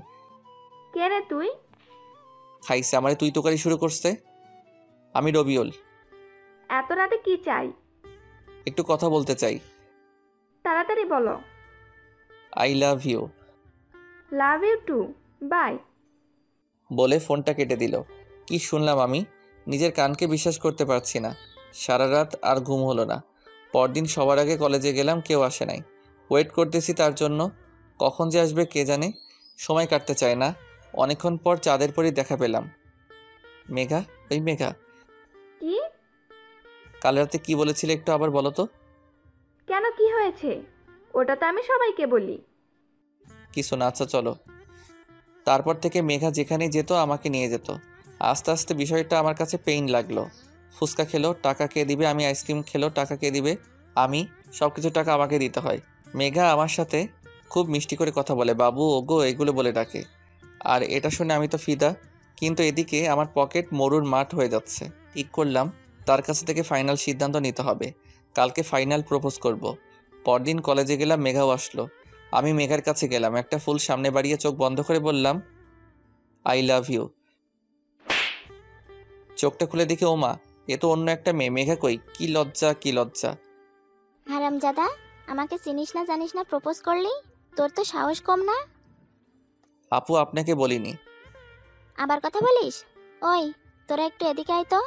কে রে তুই? খাইছে আমারে তুই তোকারি শুরু করছে। আমি রবিউল। এত রাতে কি চাই? একটু কথা বলতে চাই। তাড়াতাড়ি বলো। I love you. Love you too. Bye. বলে ফোনটা কেটে দিল। কি শুনলাম আমি? নিজের কানকে বিশ্বাস করতে পারছি না। সারা রাত আর ঘুম হলো না। পরদিন সবার আগে কলেজে গেলাম, কেউ আসে নাই। ওয়েট করতেছি তার জন্য, কখন যে আসবে কে জানে। সময় কাটতে চায় না। অনেকক্ষণ পর চাঁদের পরই দেখা পেলাম। মেঘা, ওই মেঘা। কি? কাল রাতে কি বলেছিলে একটু আবার বলো তো। কেন, কি হয়েছে? ওটা তো আমি সবাইকে বলি। কিছু না, আচ্ছা চলো। তারপর থেকে মেঘা যেখানেই যেত আমাকে নিয়ে যেত। আস্তে আস্তে বিষয়টা আমার কাছে পেইন লাগলো। ফুচকা খেলো, টাকা কে দিবে? আমি আইসক্রিম খেলো, টাকা কে দিবে? আমি। সব কিছু টাকা আমাকে দিতে হয়। মেঘা আমার সাথে খুব মিষ্টি করে কথা বলে, বাবু, ওগো এগুলো বলে ডাকে। আর এটা শুনে আমি তো ফিদা। কিন্তু এদিকে আমার পকেট মরুর মাঠ হয়ে যাচ্ছে। ঠিক করলাম তার কাছে থেকে ফাইনাল সিদ্ধান্ত নিতে হবে। কালকে ফাইনাল প্রপোজ করব। পরদিন কলেজে গেলাম, মেঘাও আসলো। আমি মেঘার কাছে গেলাম, একটা ফুল সামনে বাড়িয়ে চোখ বন্ধ করে বললাম, আই লাভ ইউ। চোখটা খুলে দেখি ওমা, এ তো অন্য একটা মেয়ে। মেঘা কই? কি লজ্জা, কি লজ্জা। হারামজাদা, আমাকে চিনিস না জানিস না প্রপোজ করলি? তোর তো সাহস কম না। আপু, আপনাকে বলিনি। আবার কথা বলিস? ওই, তোরা একটু এদিকে আয় তো।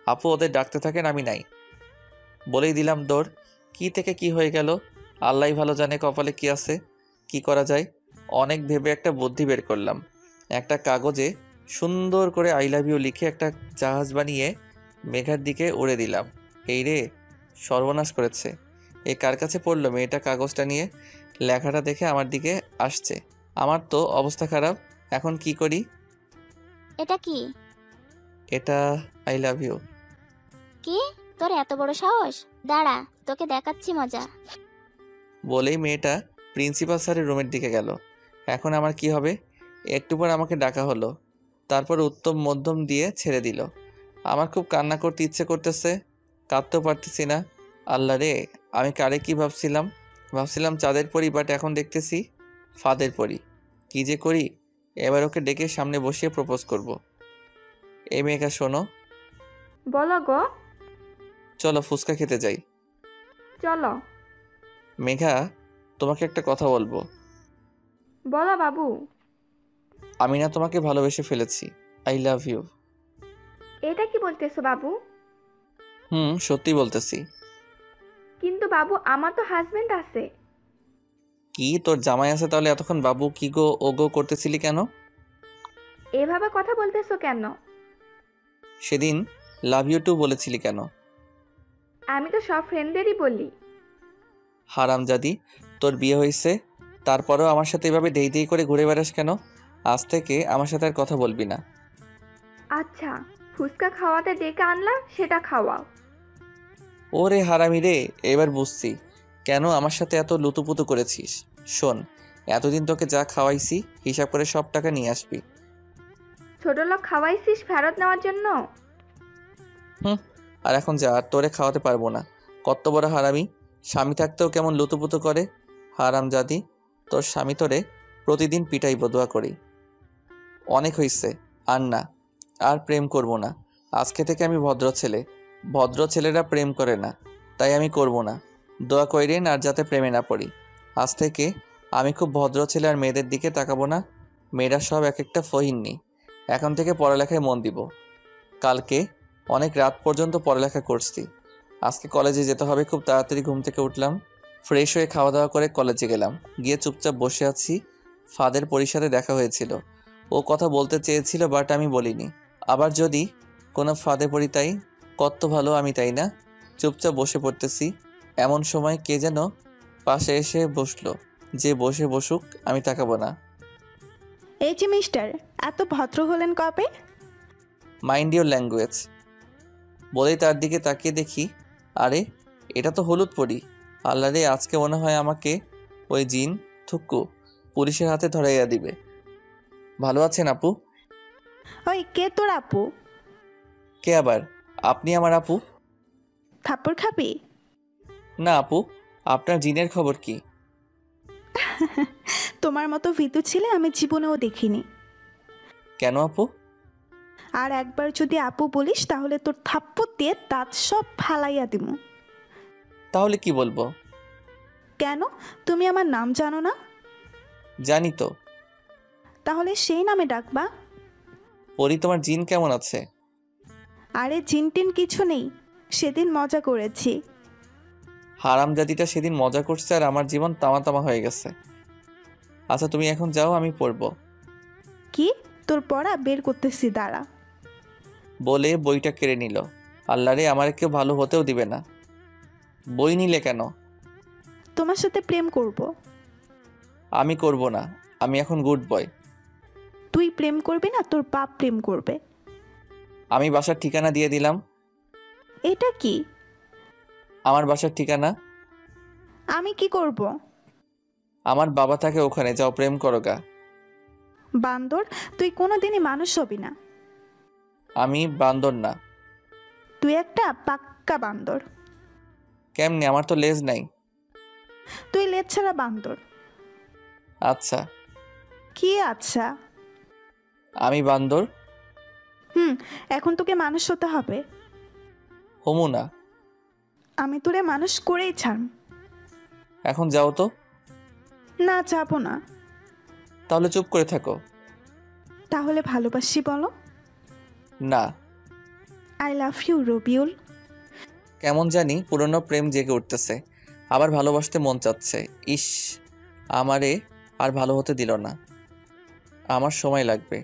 আপু ওদের ডাকতে থাকেন, আমি নাই। বলেই দিলাম দৌড়। কি থেকে কি হয়ে গেল আল্লাহই ভালো জানে, কপালে কি আছে। কি করা যায়? অনেক ভেবে একটা বুদ্ধি বের করলাম। একটা কাগজে সুন্দর করে আই লাভ ইউ লিখে একটা জাহাজ বানিয়ে মেঘার দিকে উড়ে দিলাম। এই রে, সর্বনাশ করেছে। এ কার কাছে পড়লো? মেয়েটা কাগজটা নিয়ে লেখাটা দেখে আমার দিকে আসছে। আমার তো অবস্থা খারাপ। এখন কি করি? এটা কি? এটা আই লাভ ইউ। কি? তোর এত বড় সাহস? দাঁড়া, তোকে দেখাচ্ছি মজা। বলেই মেয়েটা প্রিন্সিপাল স্যারের রুমের দিকে গেল। এখন আমার কি হবে? একটু পর আমাকে ডাকা হলো। তারপর উত্তম মধ্যম দিয়ে ছেড়ে দিল। আমার খুব কান্না করতে ইচ্ছে করতেছে, কাঁদতেও পারতেছি না। আল্লাহ রে, আমি কারে কি ভাবছিলাম চাঁদের পরি, বাট এখন দেখতেছি ফাঁদের পরি। কি যে করি? এবার ওকে ডেকে সামনে বসিয়ে প্রপোজ করব। এই মেয়েকা শোনো, বলো গো। চলো ফুচকা খেতে যাই। চলো। মেঘা, তোমাকে একটা কথা বলবো। বলো বাবু। আমি না তোমাকে ভালোবেসে ফেলেছি। I love you. এটা কি বলতেছো বাবু? সত্যি বলতেছি। কিন্তু বাবু, আমার তো হাজবেন্ড আছে। কি, তোর জামাই আছে? তাহলে এতক্ষণ বাবু কি গো ও গো করতেছিলি কেন? এভাবে কথা বলতেছো কেন? সেদিন লাভ ইউ টু বলেছিলি কেন? আমি তো সব ফ্রেন্ডদেরই বলি। হারামজাদি, তোর বিয়ে হয়েছে, তারপরেও আমার সাথে এভাবে দেই দেই করে ঘুরে বেড়াস কেন? আজ থেকে আমার সাথে আর কথা বলবি না। আচ্ছা, ফুচকা খাওয়াতে ডেকে আনলা, সেটা খাওয়াও। ওরে হারামি রে, এবার বুঝছি কেন আমার সাথে এত লুতুপুতু করেছিস। শোন, এতদিন তোকে যা খাওয়াইছি হিসাব করে সব টাকা নিয়ে আসবি। ছোট লোক খাওয়াইছিস ফেরত নেওয়ার জন্য? আর এখন যা, আর তোরে খাওয়াতে পারবো না। কত বড় হারামি! স্বামী থাকতেও কেমন লুতুপুতু করে। হারামজাদি, তোর স্বামী তোরে প্রতিদিন পিটাইব, দোয়া করি। অনেক হইছে, আর না, আর প্রেম করব না। আজকে থেকে আমি ভদ্র ছেলে। ভদ্র ছেলেরা প্রেম করে না, তাই আমি করব না। দোয়া কইরেন আর যাতে প্রেমে না পড়ি। আজ থেকে আমি খুব ভদ্র ছেলে, আর মেয়েদের দিকে তাকাবো না। মেয়েরা সব এক একটা ফহিন্নি। এখন থেকে পড়ালেখায় মন দিব। কালকে অনেক রাত পর্যন্ত পড়ালেখা করছি। আজকে কলেজে যেতে হবে। খুব তাড়াতাড়ি ঘুম থেকে উঠলাম, ফ্রেশ হয়ে খাওয়া দাওয়া করে কলেজে গেলাম। গিয়ে চুপচাপ বসে আছি। ফাদের পরীর সাথে দেখা হয়েছিল। ও কথা বলতে চেয়েছিল, বাট আমি বলিনি। আবার যদি কোনো ফাদে পড়ি, তাই কত ভালো আমি, তাই না? চুপচাপ বসে পড়তেছি। এমন সময় কে যেন পাশে এসে বসলো। যে বসে বসুক, আমি তাকাবো না। এই যে মিস্টার, এত ভদ্র হলেন কবে? মাইন্ড ইউর ল্যাঙ্গুয়েজ বলেই তার দিকে তাকিয়ে দেখি, আরে এটা তো হলুদ পরি। আল্লাহ রে, আজকে মনে হয় আমাকে ওই জিন থুক্কু পুলিশের হাতে ধরাইয়া দিবে। ভালো আছেন আপু? ওই কে তোর আপু? কে আবার? আপনি আমার আপু? থাপ্পড় খাবি? না আপু, আপনার জিনের খবর কি? তোমার মতো ভীতু ছেলে আমি জীবনেও দেখিনি। কেন আপু? আর একবার যদি আপু বলিস তাহলে তোর থাপ্পড় দিয়ে দাঁত সব ফালাইয়া দিমু। তাহলে কি বলবো? কেন, তুমি আমার নাম জানো না? জানি তো। তাহলে সেই নামে ডাকবা। পরি, তোমার জিন কেমন আছে? আরে জিনটিন কিছু নেই, সেদিন মজা করেছি। হারামজাদিটা সেদিন মজা করছে আর আমার জীবন তামা তামা হয়ে গেছে। আচ্ছা তুমি এখন যাও, আমি পড়বো। কি? তোর পড়া বের করতেছি, দাঁড়া। বলে বইটা কেড়ে নিল। আল্লাহ রে, আমার কেউ ভালো হতেও দিবে না। বই নিলে কেন? তোমার সাথে প্রেম করব। আমি করব না, আমি এখন গুড বয়। তুই প্রেম করবি না, তোর বাপ প্রেম করবে। আমি বাসার ঠিকানা দিয়ে দিলাম। এটা কি? আমার বাসার ঠিকানা। আমি কি করব? আমার বাবা থাকে ওখানে, যাও প্রেম করো গা। বান্দর, তুই কোনোদিনই মানুষ হবি না। আমি বান্দর না। তুই একটা পাক্কা বান্দর। কেমনে? আমার তো লেজ নাই। তুই লেজ ছাড়া বান্দর। আচ্ছা। কি আচ্ছা? আমি বান্দর। এখন তোকে মানুষ হতে হবে। হমু না। আমি তোরে মানুষ করেই ছাড়। এখন যাও তো। না, যাবো না। তাহলে চুপ করে থাকো। তাহলে ভালোবাসি বলো। না। I love you Rabiul. কেমন জানি পুরনো প্রেম জেগে উঠতেছে, আবার ভালোবাসতে মন চাচ্ছে। ইস, আমারে আর ভালো হতে দিল না। আমার সময় লাগবে।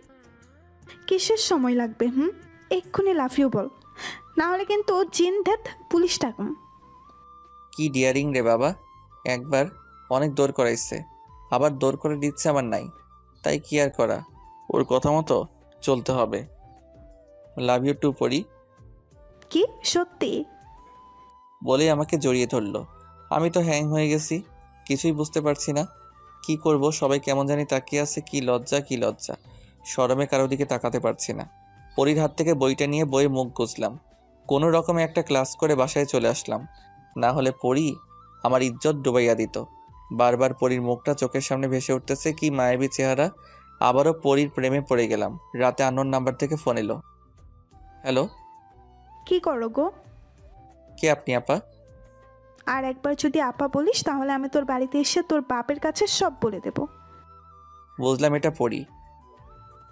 কিসের সময় লাগবে? এক্ষুনি লাভ ইউ বল, না হলে কিন্তু জিন ধ্যাত পুলিশ ডাকুম। কি ডিয়ারিং রে বাবা। একবার অনেক দৌড় করাইছে, আবার দৌড় করে দিচ্ছে আমার নাই। তাই কি আর করা, ওর কথা মতো চলতে হবে। লাভ ইউ টু পরি। কি সত্যি? বলেই আমাকে জড়িয়ে ধরলো। আমি তো হ্যাং হয়ে গেছি, কিছুই বুঝতে পারছি না কি করব। সবাই কেমন জানি তাকিয়ে আছে। কি লজ্জা, কি লজ্জা। শরমে কারো দিকে তাকাতে পারছি না। পরির হাত থেকে বইটা নিয়ে বইয়ে মুখ গুজলাম। কোনো রকমে একটা ক্লাস করে বাসায় চলে আসলাম, না হলে পরি আমার ইজ্জত ডুবাইয়া দিত। বারবার পরির মুখটা চোখের সামনে ভেসে উঠতেছে, কি মায়াবী চেহারা। আবারও পরির প্রেমে পড়ে গেলাম। রাতে আননোন নাম্বার থেকে ফোন এলো। হ্যালো। কি করো গো? কে আপনি আপা? আর একবার যদি আপা বলিস তাহলে আমি তোর বাড়িতে এসে তোর বাপের কাছে সব বলে দেব। বুঝলাম, এটা পরি।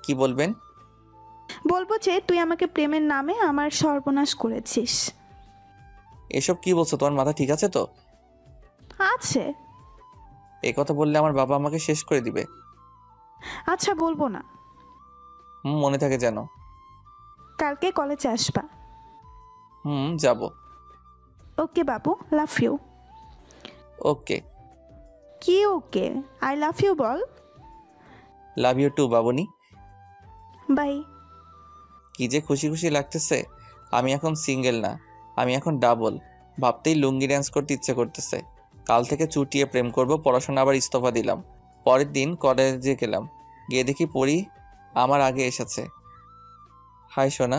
কি বলবেন? বলবো যে তুই আমাকে প্রেমের নামে আমার সর্বনাশ করেছিস। এসব কি বলছো? তোমার মাথা ঠিক আছে তো? আছে। এই কথা বললে আমার বাবা আমাকে শেষ করে দিবে। আচ্ছা, বলবো না। মনে থাকে যেন। কালকে কলেজে আসবা। যাব। ওকে বাবু, লাভ ইউ। ওকে। কি ওকে? আই লাভ ইউ বল। লাভ ইউ টু বাবুনি। বাই। কি যে খুশি খুশি লাগতেছে। আমি এখন সিঙ্গেল না, আমি এখন ডাবল। ভাবতেই লুঙ্গি ড্যান্স করতে ইচ্ছে করতেছে। কাল থেকে চুটিয়ে প্রেম করব। পড়াশোনা আবার ইস্তফা দিলাম। পরের দিন কলেজে গেলাম, গিয়ে দেখি পরি আমার আগে এসেছে। হাই সোনা।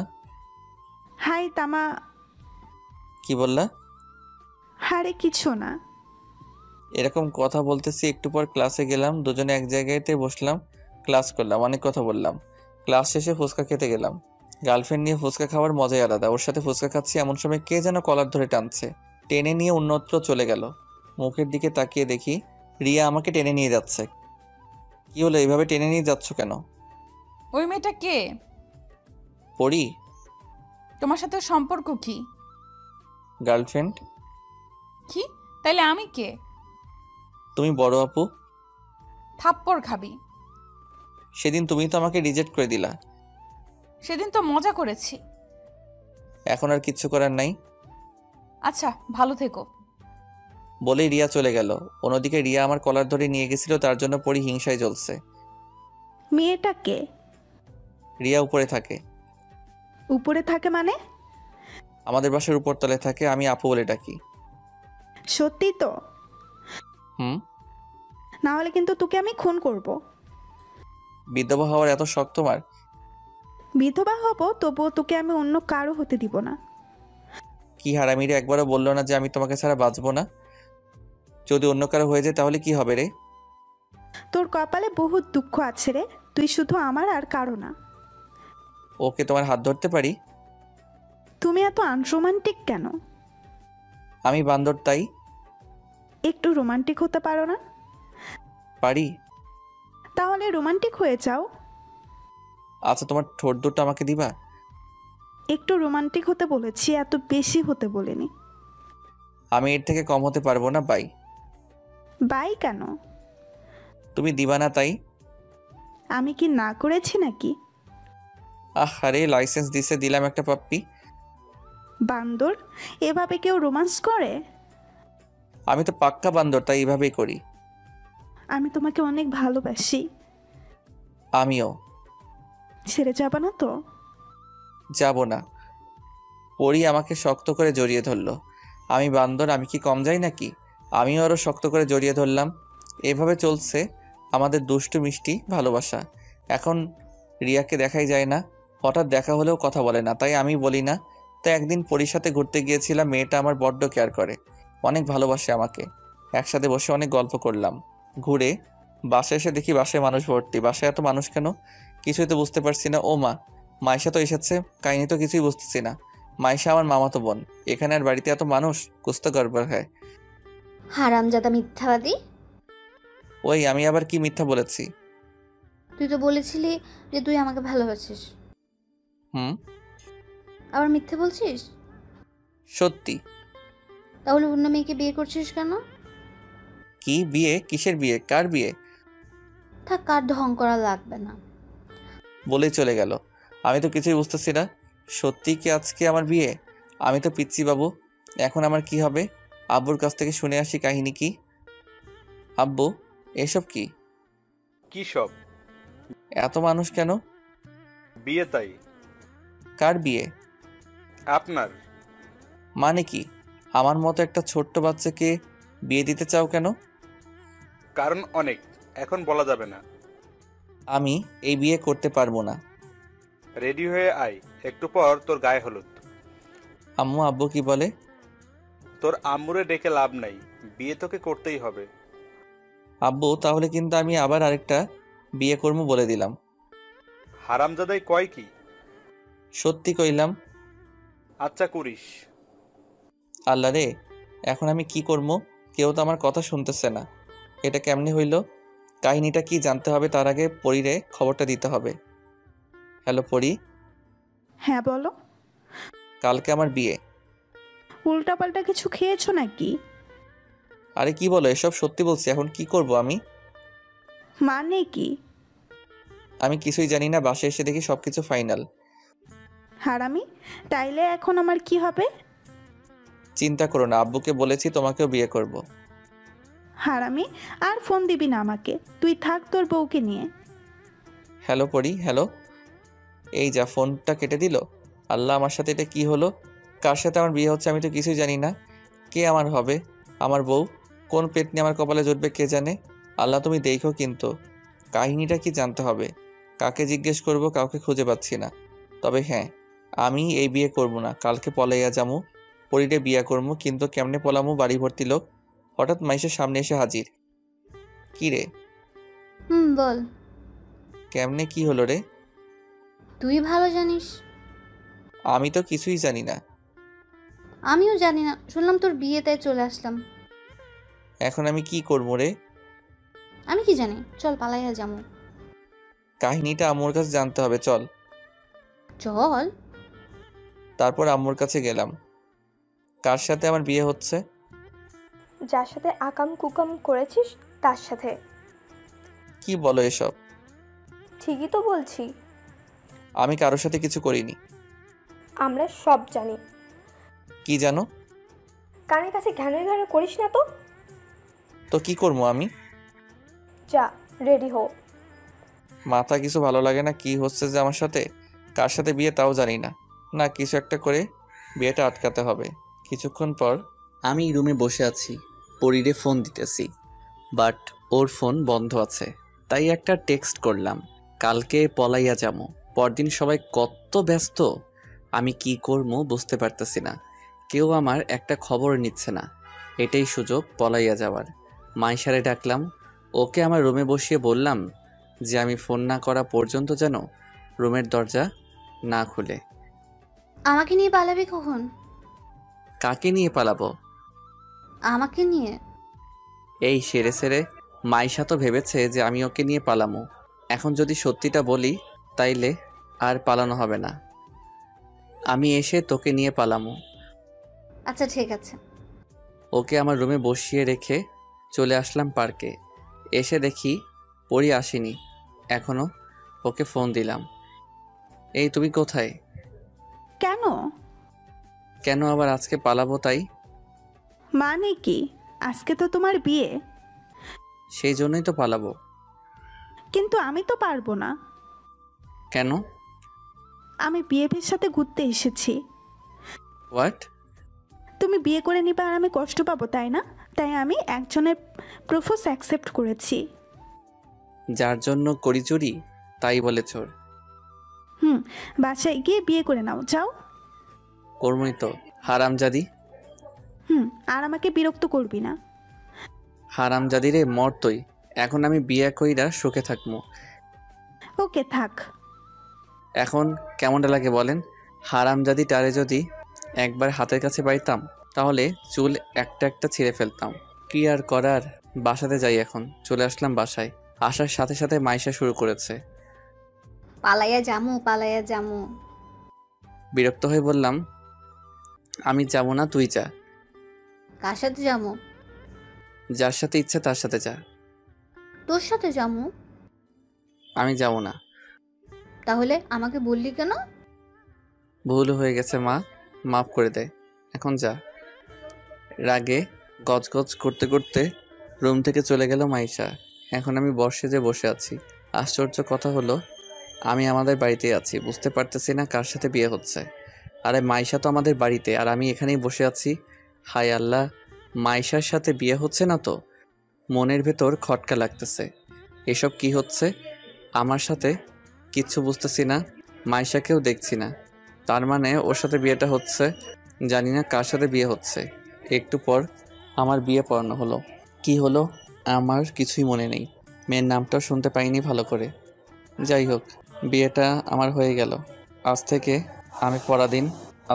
হাই তামা। কি বললা? হারে কিছু না। এরকম কথা বলতেছি। একটু পর ক্লাসে গেলাম, দুজনে এক জায়গাতে বসলাম, ক্লাস করলাম, অনেক কথা বললাম। ক্লাস শেষে ফুচকা খেতে গেলাম। গার্লফ্রেন্ড নিয়ে ফুচকা খাওয়ার মজাই আলাদা। ওর সাথে ফুচকা খাচ্ছি, এমন সময় কে যেন কলার ধরে টানছে, টেনে নিয়ে অন্যত্র চলে গেল। মুখের দিকে তাকিয়ে দেখি রিয়া আমাকে টেনে নিয়ে যাচ্ছে। কি হলো, এইভাবে টেনে নিয়ে যাচ্ছ কেন? ওই মেয়েটা কে? পড়ি? তোমার সাথে ওর সম্পর্ক কি? গার্লফ্রেন্ড। কি? তাইলে আমি কে? তুমি বড় আপু। থাপ্পড় খাবি। সেদিন তুমি তো আমাকে রিজেক্ট করে দিলা। সেদিন তো মজা করেছি। এখন আর কিচ্ছু করার নাই। আচ্ছা, ভালো থেকো। বলেই রিয়া চলে গেল। অন্যদিকে রিয়া আমার কলার ধরে নিয়ে গেছিল, তার জন্য পরি হিংসায় জ্বলছে। মেয়েটা কে? রিয়া উপরে থাকে। উপরে থাকে মানে? আমাদের বাসার উপরতলায় থাকে, আমি আপু বলে ডাকি। সত্যি তো? হুম। না হলে কিন্তু তোকে আমি খুন করব। বিধবা হওয়ার এত শখ তোমার? বিধবা হব, তবুও তোকে আমি অন্য কারো হতে দিব না। কি হারামিরে, একবারও বললো না যে আমি তোমাকে ছাড়া বাঁচবো না? যদি অন্য কারো হয়ে যায় তাহলে কি হবে রে? তোর কপালে বহুত দুঃখ আছে রে, তুই শুধু আমার আর কারো না। ওকে, তোমার হাত ধরতে পারি? তুমি এত আনরোমান্টিক কেন? আমি বান্দর তাই। একটু রোমান্টিক হতে পারো না? পারি। তাহলে রোমান্টিক হয়ে যাও। আচ্ছা, তোমার ঠোঁট দুটো আমাকে দিবা? একটু রোমান্টিক হতে বলেছি, এত বেশি হতে বলিনি। আমি এর থেকে কম হতে পারবো না, বাই। বাই কেন? তুমি দিবা না তাই। আমি কি না করেছি নাকি? আরে লাইসেন্স দিছে, দিলাম একটা পাপ্পি। বান্দর, এভাবে কেউ রোমান্স করে? আমি তো পাক্কা বান্দর, তাই এইভাবেই করি। আমি তোমাকে অনেক ভালোবাসি। আমিও। ছেড়ে যাবা না তো? যাব না। পরি আমাকে শক্ত করে জড়িয়ে ধরলো। আমি বান্দর, আমি কি কম যাই নাকি? আমিও আরো শক্ত করে জড়িয়ে ধরলাম। এভাবে চলছে আমাদের দুষ্টু মিষ্টি ভালোবাসা। এখন রিয়াকে দেখাই যায় না, হঠাৎ দেখা হলেও কথা বলে না, তাই আমি বলি না। তাই একদিন পরির সাথে ঘুরতে গিয়েছিলাম। মেয়েটা আমার বড্ড কেয়ার করে, অনেক ভালোবাসে আমাকে। একসাথে বসে অনেক গল্প করলাম। ঘুরে বাসায় এসে দেখি বাসায় মানুষ ভর্তি। বাসায় এত মানুষ কেন, কিছুই তো বুঝতে পারছি না। ও মা, মাইশা তো এসেছে। কাহিনী তো কিছুই বুঝতেছি না। মাইশা আমার মামাতো বোন, এখানে আর বাড়িতে এত মানুষ, কুস্তা গড়বড় হয়। হারামজাদা মিথ্যাবাদী! ওই, আমি আবার কি মিথ্যা বলেছি? তুই তো বলেছিলি যে তুই আমাকে ভালোবাসিস, হুম। আবার মিথ্যে বলছিস? সত্যি। তাহলে অন্য মেয়েকে বিয়ে করছিস কেন? কি বিয়ে? কিসের বিয়ে? কার বিয়ে? থাক, কার ঢং করা লাগবে না। বলেই চলে গেল। আমি তো কিছুই বুঝতেছি না। সত্যি কি আজকে আমার বিয়ে? আমি তো পিচ্ছি বাবু। এখন আমার কি হবে? আব্বুর কাছ থেকে শুনে আসি কাহিনী কি। আব্বু, এসব কি? কি সব? এত মানুষ কেন? বিয়ে তাই। কার বিয়ে? আপনার। মানে কি? আমার মতো একটা ছোট্ট বাচ্চাকে বিয়ে দিতে চাও কেন? কারণ অনেক, এখন বলা যাবে না। আমি এই বিয়ে করতে পারবো না। রেডি হয়ে আয়, একটু পর তোর গায়ে হলুদ। আম্মু, আব্বু কি বলে? তোর আম্মুরে ডেকে লাভ নাই, বিয়ে তোকে করতেই হবে। আব্বু, তাহলে কিন্তু আমি আবার আরেকটা বিয়ে করবো বলে দিলাম। হারামজাদাই কয় কি? সত্যি কইলাম। আচ্ছা করিস। আল্লাহ রে, এখন আমি কি করবো? কেউ তো আমার কথা শুনতেছে না। এটা কেমনে হইল? কাহিনীটা কি জানতে হবে, তার আগে পরীরে খবরটা দিতে হবে। হ্যালো পরী। হ্যাঁ বলো। কালকে আমার বিয়ে। উল্টাপাল্টা কিছু খেয়েছো নাকি? আরে কি বলো এসব? সত্যি বলছি। এখন কি করব আমি? মানে কি? আমি কিছুই জানি না। বাসায় এসে দেখি সবকিছু ফাইনাল। হারামি, তাইলে এখন আমার কি হবে? চিন্তা করো না, আব্বুকে বলেছি তোমাকেও বিয়ে করব। হারামি, আর ফোন দিবি না আমাকে, তুই থাক তোর বউকে নিয়ে। হ্যালো পরী, হ্যালো। এই যা, ফোনটা কেটে দিল। আল্লাহ, আমার সাথে এটা কি হলো? কার সাথে আমার বিয়ে হচ্ছে আমি তো কিছুই জানি না। কে আমার হবে? আমার বউ? কোন পেতনি আমার কপালে জুটবে কে জানে। আল্লাহ তুমি দেখো, কিন্তু কাহিনীটা কি জানতে হবে। কাকে জিজ্ঞেস করব, কাউকে খুঁজে পাচ্ছি না। তবে হ্যাঁ, আমি এই বিয়ে করব না। কালকে পলাইয়া যামু, পরীরে বিয়ে করবো। কিন্তু কেমনে পলামু? বাড়ি ভর্তি লোক। হঠাৎ মাইশের সামনে এসে হাজির। কি রে? বল। কেমনে কি হলো রে? তুই ভালো জানিস। আমি তো কিছুই জানি না। আমিও জানি না, শুনলাম তোর বিয়ে, তাই চলে আসলাম। এখন আমি কি করবো রে? আমি কি জানি, চল পালাইয়া যাবো। কাহিনীটা আমার কাছে জানতে হবে, চল। চল। তারপর আম্মুর কাছে গেলাম। কার সাথে আমার বিয়ে হচ্ছে? যার সাথে আকাম কুকাম করেছিস তার সাথে। কি বলো এসব? ঠিকই তো বলছি। আমি কারোর সাথে কিছু করিনি। আমরা সব জানি। কি জানো? কানের কাছে ঘ্যানো ঘ্যানো করিস না তো। তো কি করবো আমি? যা রেডি হো। মাথা কিছু ভালো লাগে না, কি হচ্ছে যে আমার সাথে? কার সাথে বিয়ে তাও জানি না। না, কিছু একটা করে বিয়েটা আটকাতে হবে। কিছুক্ষণ পর আমি রুমে বসে আছি, পরিরে ফোন দিতেছি, বাট ওর ফোন বন্ধ আছে। তাই একটা টেক্সট করলাম, কালকে পলাইয়া যাবো। পরদিন সবাই কত ব্যস্ত, আমি কি করবো বুঝতে পারতেছি না। কেউ আমার একটা খবর নিচ্ছে না। এটাই সুযোগ পলাইয়া যাওয়ার। মাইশারে ডাকলাম, ওকে আমার রুমে বসিয়ে বললাম যে আমি ফোন না করা পর্যন্ত যেন রুমের দরজা না খুলে। আমাকে নিয়ে পালাবি কখন? কাকে নিয়ে পালাবো? আমাকে নিয়ে। এই সেরে সেরে মাইশা তো ভেবেছে যে আমি ওকে নিয়ে পালামো। এখন যদি সত্যিটা বলি তাইলে আর পালানো হবে না। আমি এসে তোকে নিয়ে পালামো। আচ্ছা ঠিক আছে। ওকে আমার রুমে বসিয়ে রেখে চলে আসলাম পার্কে। এসে দেখি পরি আসেনি এখনো। ওকে ফোন দিলাম, এই তুমি কোথায়? কেন? কেন আবার আজকে পালাবো তাই? মানে কি? আজকে তো তোমার বিয়ে। সেই জন্যই তো পালাবো। কিন্তু আমি তো পারবো না। কেন? আমি বিয়ের সাথে ঘুরতে এসেছি। হোয়াট? তুমি বিয়ে করে নিবা আর আমি কষ্ট পাবো, তাই না? তাই আমি একজনের প্রপোজ অ্যাকসেপ্ট করেছি। যার জন্য করি চুরি তাই বলে চোর। বাসায় গিয়ে বিয়ে করে নাও, যাও। কর্মই তো, হারামজাদি। আর আমাকে বিরক্ত করবি না। হারামজাদি রে, মর তুই। এখন আমি বিয়ে কইরা সুখে থাকবো। ওকে থাক। এখন কেমনটা লাগে বলেন? হারামজাদি টারে যদি একবার হাতের কাছে পাইতাম তাহলে চুল একটা একটা ছিঁড়ে ফেলতাম। কি আর করার, বাসাতে যাই এখন। চলে আসলাম বাসায়। আসার সাথে সাথে মাইশা শুরু করেছে। পালাইয়া জামু, পালাইয়া জামু। বিরক্ত হয়ে বললাম, আমি যাব না, তুই যা। কার সাথে জামু? যার সাথে ইচ্ছা তার সাথে যা। তোর সাথে জামু। আমি যাব না। তাহলে আমাকে বললি কেন? ভুল হয়ে গেছে মা, মাফ করে দে। এখন যা। রাগে গজগজ করতে করতে রুম থেকে চলে গেল মাইশা। এখন আমি বর্ষে বসে আছি। আশ্চর্য কথা হলো, আমি আমাদের বাড়িতেই আছি, বুঝতে পারতেছি না কার সাথে বিয়ে হচ্ছে। আরে মাইশা তো আমাদের বাড়িতে, আর আমি এখানেই বসে আছি। হায় আল্লাহ, মাইশার সাথে বিয়ে হচ্ছে না তো? মনের ভেতর খটকা লাগতেছে। এসব কি হচ্ছে আমার সাথে? কিচ্ছু বুঝতেছি না। মাইশাকেও দেখছি না, তার মানে ওর সাথে বিয়েটা হচ্ছে। জানি না কার সাথে বিয়ে হচ্ছে। একটু পর আমার বিয়ে পড়ানো হলো। কি হলো আমার কিছুই মনে নেই। মেয়ের নামটাও শুনতে পাইনি ভালো করে। যাই হোক, বিয়েটা আমার হয়ে গেল। আজ থেকে আমি পরাধীন।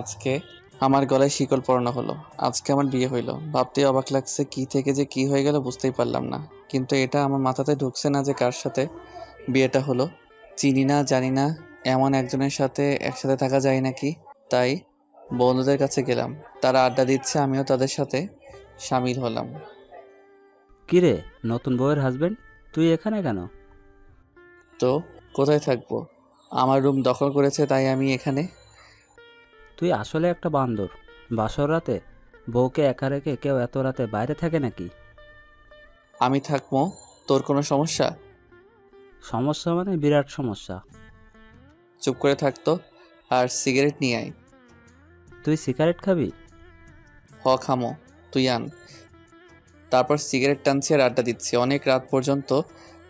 আজকে আমার গলায় শিকল পরানো হলো। আজকে আমার বিয়ে হইলো। ভাবতেই অবাক লাগছে, কি থেকে যে কি হয়ে গেল বুঝতেই পারলাম না। কিন্তু এটা আমার মাথাতে ঢুকছে না যে কার সাথে বিয়েটা হলো। চিনি না, জানি না, এমন একজনের সাথে একসাথে থাকা যায় নাকি। তাই বন্ধুদের কাছে গেলাম, তারা আড্ডা দিচ্ছে, আমিও তাদের সাথে সামিল হলাম। কিরে, নতুন বউয়ের হাজবেন্ড, তুই এখানে কেন? তো কোথায় থাকবো? আমার রুম দখল করেছে তাই আমি এখানে। তুই আসলে একটা বান্দর। বাসর রাতে বউকে একা রেখে কেউ এত রাতে বাইরে থাকে নাকি? আমি থাকবো, তোর কোনো সমস্যা? সমস্যা মানে বিরাট সমস্যা। চুপ করে থাকতো আর সিগারেট নিয়ে আয়। তুই সিগারেট খাবি? খামো, তুই আন। তারপর সিগারেট টানছি আর আড্ডা দিচ্ছি। অনেক রাত পর্যন্ত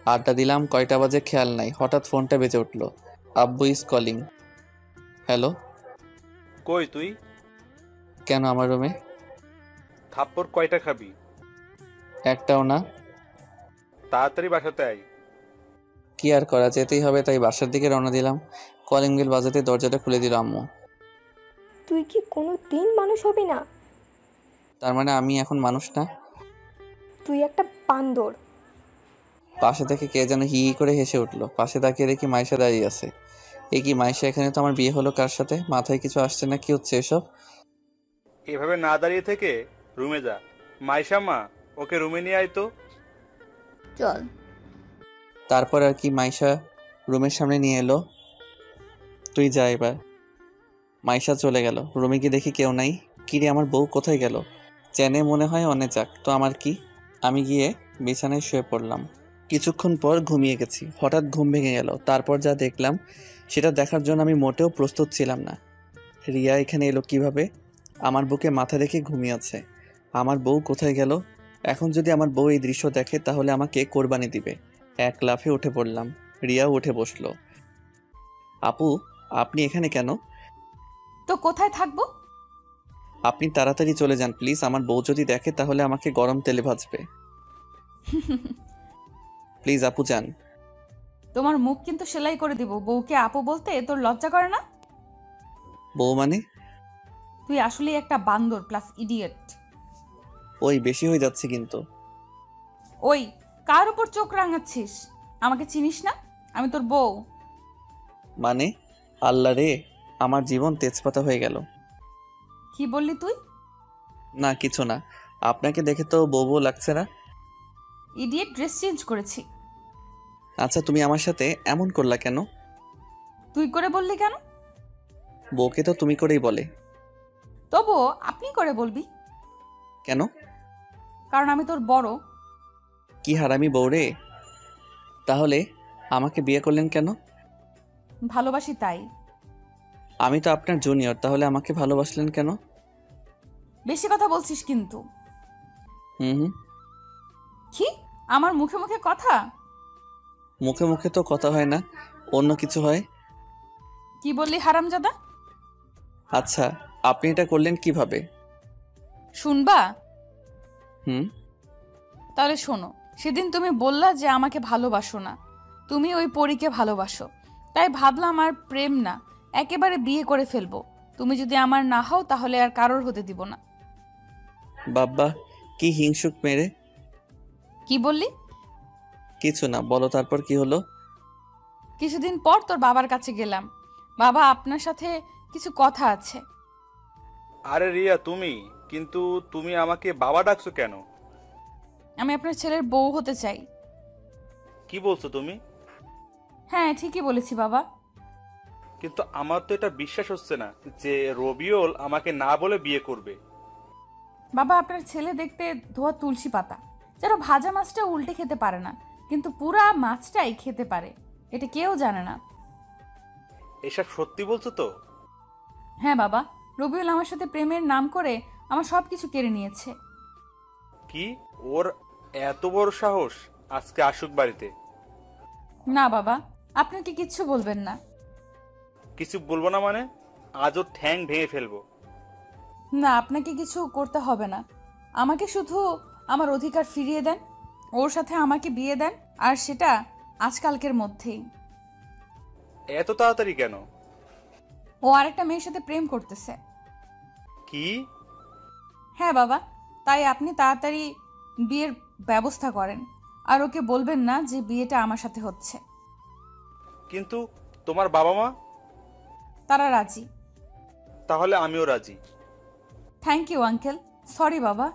আড্ডা দিলাম। কয়টা বাজে খেয়াল নাই। হঠাৎ ফোনটা বেজে উঠলো। আব্বু ইজ কলিং। হ্যালো। কই তুই? কেন আমার রুমে? থাপ্পড় কয়টা খাবি? একটাও না। তাড়াতাড়ি বাসাতে আয়। কি আর করা, যেতেই হবে তাই বাসার দিকে রওনা দিলাম। কলিং বেল বাজাতে দরজাটা খুলে দিল আম্মু। তুই কি কোনো দিন মানুষ হবি না? তার মানে আমি এখন মানুষ না? তুই একটা বান্দর। পাশে থেকে কে যেন হি হি করে হেসে উঠলো। পাশে তাকিয়ে দেখি মাইশা দাঁড়িয়ে আছে। কি মাইশা, এখানে তো আমার বিয়ে হলো কার সাথে? মাথায় কিছু আসছে না, কি হচ্ছে এসব? এভাবে না দাঁড়িয়ে থেকে রুমে যা। মাইশা মা, ওকে রুমে নিয়ে আয় তো। চল। তারপর আর কি মাইশা রুমের সামনে নিয়ে এলো। তুই যা এবার। মাইশা চলে গেল। রুমে গিয়ে দেখি কেউ নাই। কিরে, আমার বউ কোথায় গেল? চেনে মনে হয়, অনেক যাক তো আমার কি। আমি গিয়ে বিছানায় শুয়ে পড়লাম। কিছুক্ষণ পর ঘুমিয়ে গেছি। হঠাৎ ঘুম ভেঙে গেল। তারপর যা দেখলাম সেটা দেখার জন্য আমি মোটেও প্রস্তুত ছিলাম না। রিয়া এখানে এলো কিভাবে? আমার বুকে মাথা রেখে ঘুমিয়ে আছে। আমার বউ কোথায় গেল? এখন যদি আমার বউ এই দৃশ্য দেখে তাহলে আমাকে কোরবানি দিবে। এক লাফে উঠে পড়লাম। রিয়াও উঠে বসলো। আপু, আপনি এখানে কেন? তো কোথায় থাকবো? আপনি তাড়াতাড়ি চলে যান প্লিজ। আমার বউ যদি দেখে তাহলে আমাকে গরম তেলে ভাজবে। প্লিজ আপু যান। তোমার মুখ কিন্তু সেলাই করে দিব। বউকে আপু বলতে তোর লজ্জা করে না? বউ মানে? তুই আসলেই একটা বান্দর প্লাস ইডিয়েট। ওই বেশি হয়ে যাচ্ছে কিন্তু। ওই, কার উপর চোখ রাঙাচ্ছিস? আমাকে চিনিস না? আমি তোর বউ। মানে? আল্লাহ রে, আমার জীবন তেজপাতা হয়ে গেল। কি বললি তুই? না কিছু না। আপনাকে দেখে তো বউ বউ লাগছে না। ইডিয়েট, ড্রেস চেঞ্জ করেছি। আচ্ছা, তুমি আমার সাথে এমন করলা কেন? তুই করে বললি কেন? বউকে তো তুমি করেই বলে। তবুও আপনি করে বলবি কেন? কারণ আমি তোর বড়। কি হারামি বউ রে। তাহলে আমাকে বিয়ে করলেন কেন? ভালোবাসি তাই। আমি তো আপনার জুনিয়র, তাহলে আমাকে ভালোবাসলেন কেন? বেশি কথা বলছিস কিন্তু। হুম। কি? আমার মুখে মুখে কথা? মুখে মুখে তো কথা হয় না, অন্য কিছু হয়। কি বললি হারামজাদা? আচ্ছা, আপনি এটা করলেন কিভাবে? শুনবা? হুম। তাহলে শোনো। সেদিন তুমি বললা যে আমাকে ভালোবাসো না, তুমি ওই পরীকে ভালোবাসো। তাই ভাবলাম আর প্রেম না, একেবারে বিয়ে করে ফেলবো। তুমি যদি আমার না হও তাহলে আর কারোর হতে দিব না। বাবা, কি হিংসুক মেরে। কি বললি? কিছু না, বলো তারপর কি হলো? কিছুদিন পর তোর বাবার কাছে গেলাম। বাবা, আপনার সাথে কিছু কথা আছে। আরে রিয়া, কিন্তু তুমি আমাকে বাবা ডাকছো কেন? আমি আপনার ছেলের বউ হতে চাই। কি বলছো তুমি? হ্যাঁ, ঠিকই বলেছি বাবা। কিন্তু আমার তো এটা বিশ্বাস হচ্ছে না যে রবিউল আমাকে না বলে বিয়ে করবে। বাবা, আপনার ছেলে দেখতে ধোয়া তুলসী পাতা, যেন ভাজা মাছটা উল্টে খেতে পারে না, কিন্তু পুরা মাছটাই খেতে পারে। এটা কেউ জানে না। এসব সত্যি বলছো তো? হ্যাঁ বাবা, রবিউল আমার সাথে প্রেমের নাম করে আমার সব কিছু কেড়ে নিয়েছে। কি? ওর এত বড় সাহস? আজকে আসুক বাড়িতে। না বাবা, আপনাকে কিচ্ছু বলবেন না। কিছু বলবো না মানে? আজ ওর ঠ্যাং ভেঙে ফেলবো। না, আপনাকে কিছু করতে হবে না। আমাকে শুধু আমার অধিকার ফিরিয়ে দেন। ওর সাথে আমাকে বিয়ে দেন, আর সেটা আজকালকের মধ্যেই। এত তাড়াতাড়ি কেন? ও আরেকটা মেয়ের সাথে প্রেম করতেছে। কি? হ্যাঁ বাবা, তাই আপনি তাড়াতাড়ি বিয়ের ব্যবস্থা করেন। আর ওকে বলবেন না যে বিয়েটা আমার সাথে হচ্ছে। কিন্তু তোমার বাবা মা? তারা রাজি। তাহলে আমিও রাজি। Thank you uncle. সরি বাবা।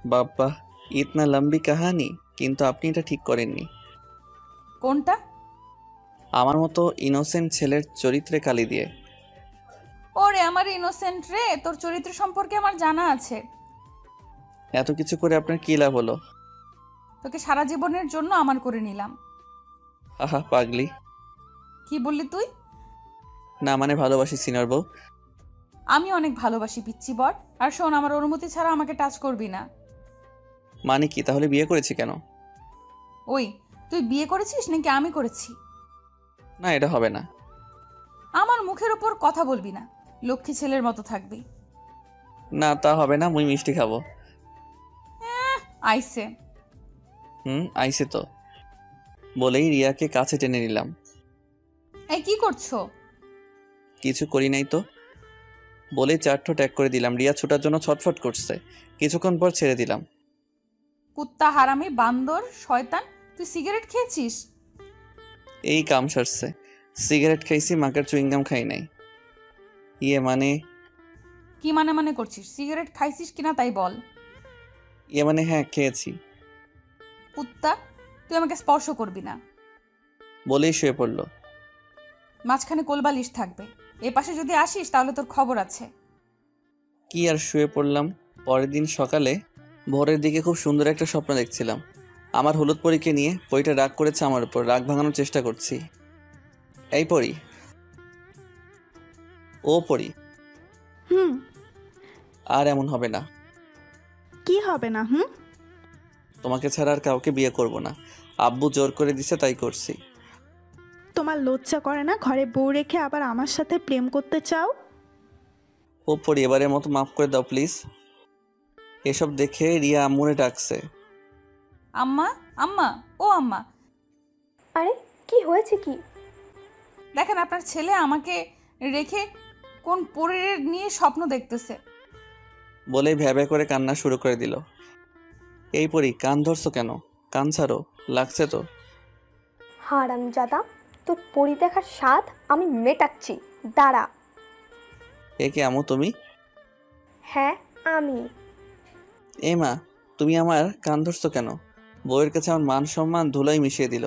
বাবা, ইতনা লম্বি কাহানি, কিন্তু আপনি এটা ঠিক করেননি। কোনটা? আমার মতো ইনোসেন্ট ছেলের চরিত্রে কালি দিয়ে। ওরে আমার ইনোসেন্ট রে, তোর চরিত্র সম্পর্কে আমার জানা আছে। এত কিছু করে আপনার কি লাভ হলো? তোকে সারা জীবনের জন্য আমার করে নিলাম। আহা পাগলি। কি বললি তুই? না মানে ভালোবাসি সিনিয়র বউ। আমি অনেক ভালোবাসি পিচ্চি বর। আর শোন, আমার অনুমতি ছাড়া আমাকে টাচ করবি না। মানে কি? তাহলে বিয়ে করেছি কেন? ওই, তুই বিয়ে করেছিস নাকি আমি করেছি? না, এটা হবে না। আমার মুখের উপর কথা বলবি না, লক্ষ্মী ছেলের মতো থাকবি। না তা হবে না, মুই মিষ্টি খাবো। আইসে। আইসে তো। বলেই রিয়াকে কাছে টেনে নিলাম। এই কি করছো? কিছু করি নাই তো। বলেই চারঠো ট্যাগ করে দিলাম। রিয়া ছোটার জন্য ছটফট করছে। কিছুক্ষণ পর ছেড়ে দিলাম। কুত্তা, হারামি, বান্দর, শয়তান, তুই সিগারেট খেয়েছিস? এই কাম সারছে। সিগারেট খাইছি, মাকার চুইংগাম খাই নাই। ইয়ে মানে কি মানে করছিস? সিগারেট খাইছিস কিনা তাই বল। ইয়ে মানে হ্যাঁ খেয়েছি। কুত্তা, তুই আমাকে স্পর্শ করবি না। বলেই শুয়ে পড়ল। মাঝখানে কোলবালিশ থাকবে, এ পাশে যদি আসিস তাহলে তোর খবর আছে। কি আর শুয়ে পড়লাম। পরের দিন সকালে ভোরের দিকে খুব সুন্দর একটা স্বপ্ন দেখছিলাম। আমার হলুদ পরীকে নিয়ে। পরীটা রাগ করেছে আমার উপর, রাগ ভাঙানোর চেষ্টা করছি। এই পরী, ও পরী, হুম। আর এমন হবে না। কি হবে না? হুম। তোমাকে ছাড়া আর কাউকে বিয়ে করব না। আব্বু জোর করে দিছে, তাই করছি। তোমার লজ্জা করে না ঘরে বউ রেখে আবার আমার সাথে প্রেম করতে চাও? ও পরী, এবারের মতো মাফ করে দাও প্লিজ। এসব দেখে রিয়া আম্মুরে ডাকছে। আম্মা, আম্মা, ও আম্মা, আরে কি হয়েছে কি? দেখেন আপনার ছেলে আমাকে রেখে কোন পরীর নিয়ে স্বপ্ন দেখতেছে। বলেই ভ্যাবে করে কান্না শুরু করে দিল। এই পরী, কান ধরছো কেন? কান ছাড়ো, লাগছে তো। হারামজাদা, তোর পরি দেখার স্বাদ আমি মেটাচ্ছি, দাঁড়া। এ কে আম্মু তুমি? হ্যাঁ আমি। এ মা, তুমি আমার কান ধরছো কেন? বউয়ের কাছে আমার মান সম্মান ধুলাই মিশিয়ে দিল।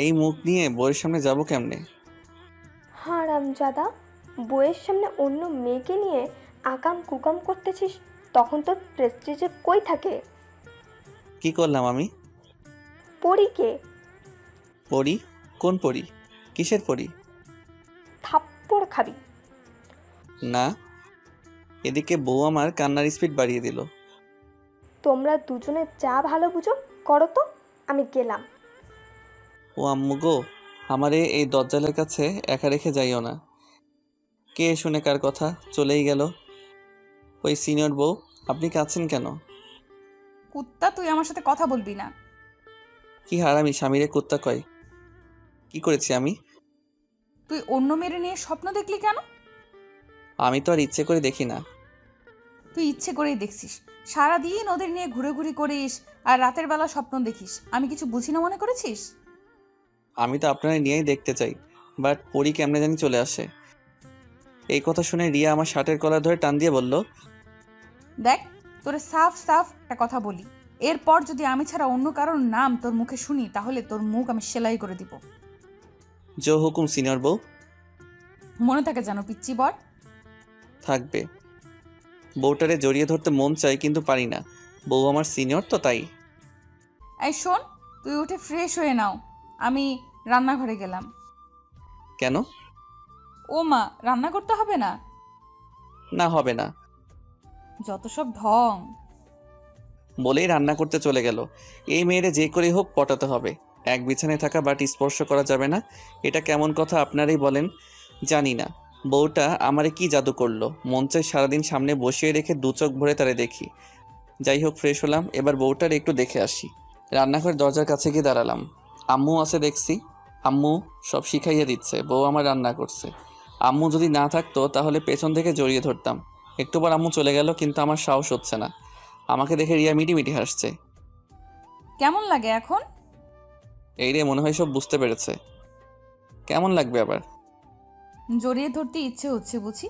এই মুখ নিয়ে বউয়ের সামনে যাব কেমনে? হারামজাদা, বইয়ের সামনে অন্য মেয়েকে নিয়ে আকাম কুকাম করতেছিস, তখন তোর প্রেস্টিজে কই থাকে? কি করলাম আমি? পরীকে পরী? কোন পরী? কিসের পরী? থাপ্পড় খাবি। না। এদিকে বউ আমার কান্নার স্পিড বাড়িয়ে দিল। তোমরা দুজনে যা ভালো বুঝো করো তো, আমি গেলাম। ও আম্মু গো, আমারে এই দজ্জালের কাছে একা রেখে যাইও না। কে শুনে কার কথা চলেই গেল। ওই সিনিয়র বউ, আপনি কাঁদছেন কেন? কুত্তা, তুই আমার সাথে কথা বলবি না। কি হারামি স্বামীরে কুত্তা কয়? কি করেছি আমি? তুই অন্য মেয়ের নিয়ে স্বপ্ন দেখলি কেন? আমি তো আর ইচ্ছে করে দেখি না। তুই ইচ্ছে করেই দেখছিস। সারাদিন ওদের নিয়ে ঘুরে করিস আর রাতের বেলা স্বপ্ন দেখিস। আমি কিছু বুঝি না মনে করেছিস? আমি তো আপনারা নিয়েই দেখতে চাই, বাট পরী কেমনে জানি চলে আসে। এই কথা শুনে রিয়া আমার শার্টের কলার ধরে টান দিয়ে বলল, দেখ, তোরে সাফ সাফ একটা কথা বলি, এরপর যদি আমি ছাড়া অন্য কারোর নাম তোর মুখে শুনি তাহলে তোর মুখ আমি সেলাই করে দিব। জো হুকুম সিনিয়র বউ। মনে থাকে জানো পিচ্চি বর। থাকবে। বউটারে জড়িয়ে ধরতে মন চাই কিন্তু পারি না। বউ আমার সিনিয়র তো তাই। এই শোন, তুই উঠে ফ্রেশ হয়ে নাও, আমি রান্নাঘরে গেলাম। কেন? ও মা, রান্না করতে হবে না? না হবে না। যত সব ঢং। বলেই রান্না করতে চলে গেল। এই মেয়েরে যে করে হোক পটাতে হবে। এক বিছানায় থাকা বাট স্পর্শ করা যাবে না, এটা কেমন কথা আপনারাই বলেন। জানি না বউটা আমারে কি জাদু করলো, মন চাই সারাদিন সামনে বসিয়ে রেখে দু চোখ ভরে তারে দেখি। যাই হোক, ফ্রেশ হলাম, এবার বউটার একটু দেখে আসি। রান্নাঘরের দরজার কাছে গিয়ে দাঁড়ালাম। আম্মু আছে দেখছি। আম্মু সব শিখাইয়া দিচ্ছে, বউ আমার রান্না করছে। আম্মু যদি না থাকতো তাহলে পেছন থেকে জড়িয়ে ধরতাম। একটুবার আম্মু চলে গেল, কিন্তু আমার সাহস হচ্ছে না। আমাকে দেখে রিয়া মিটি হাসছে। কেমন লাগে এখন? এই রে, মনে হয় সব বুঝতে পেরেছে। কেমন লাগবে আবার? জড়িয়ে ধরতে ইচ্ছে হচ্ছে বুঝি।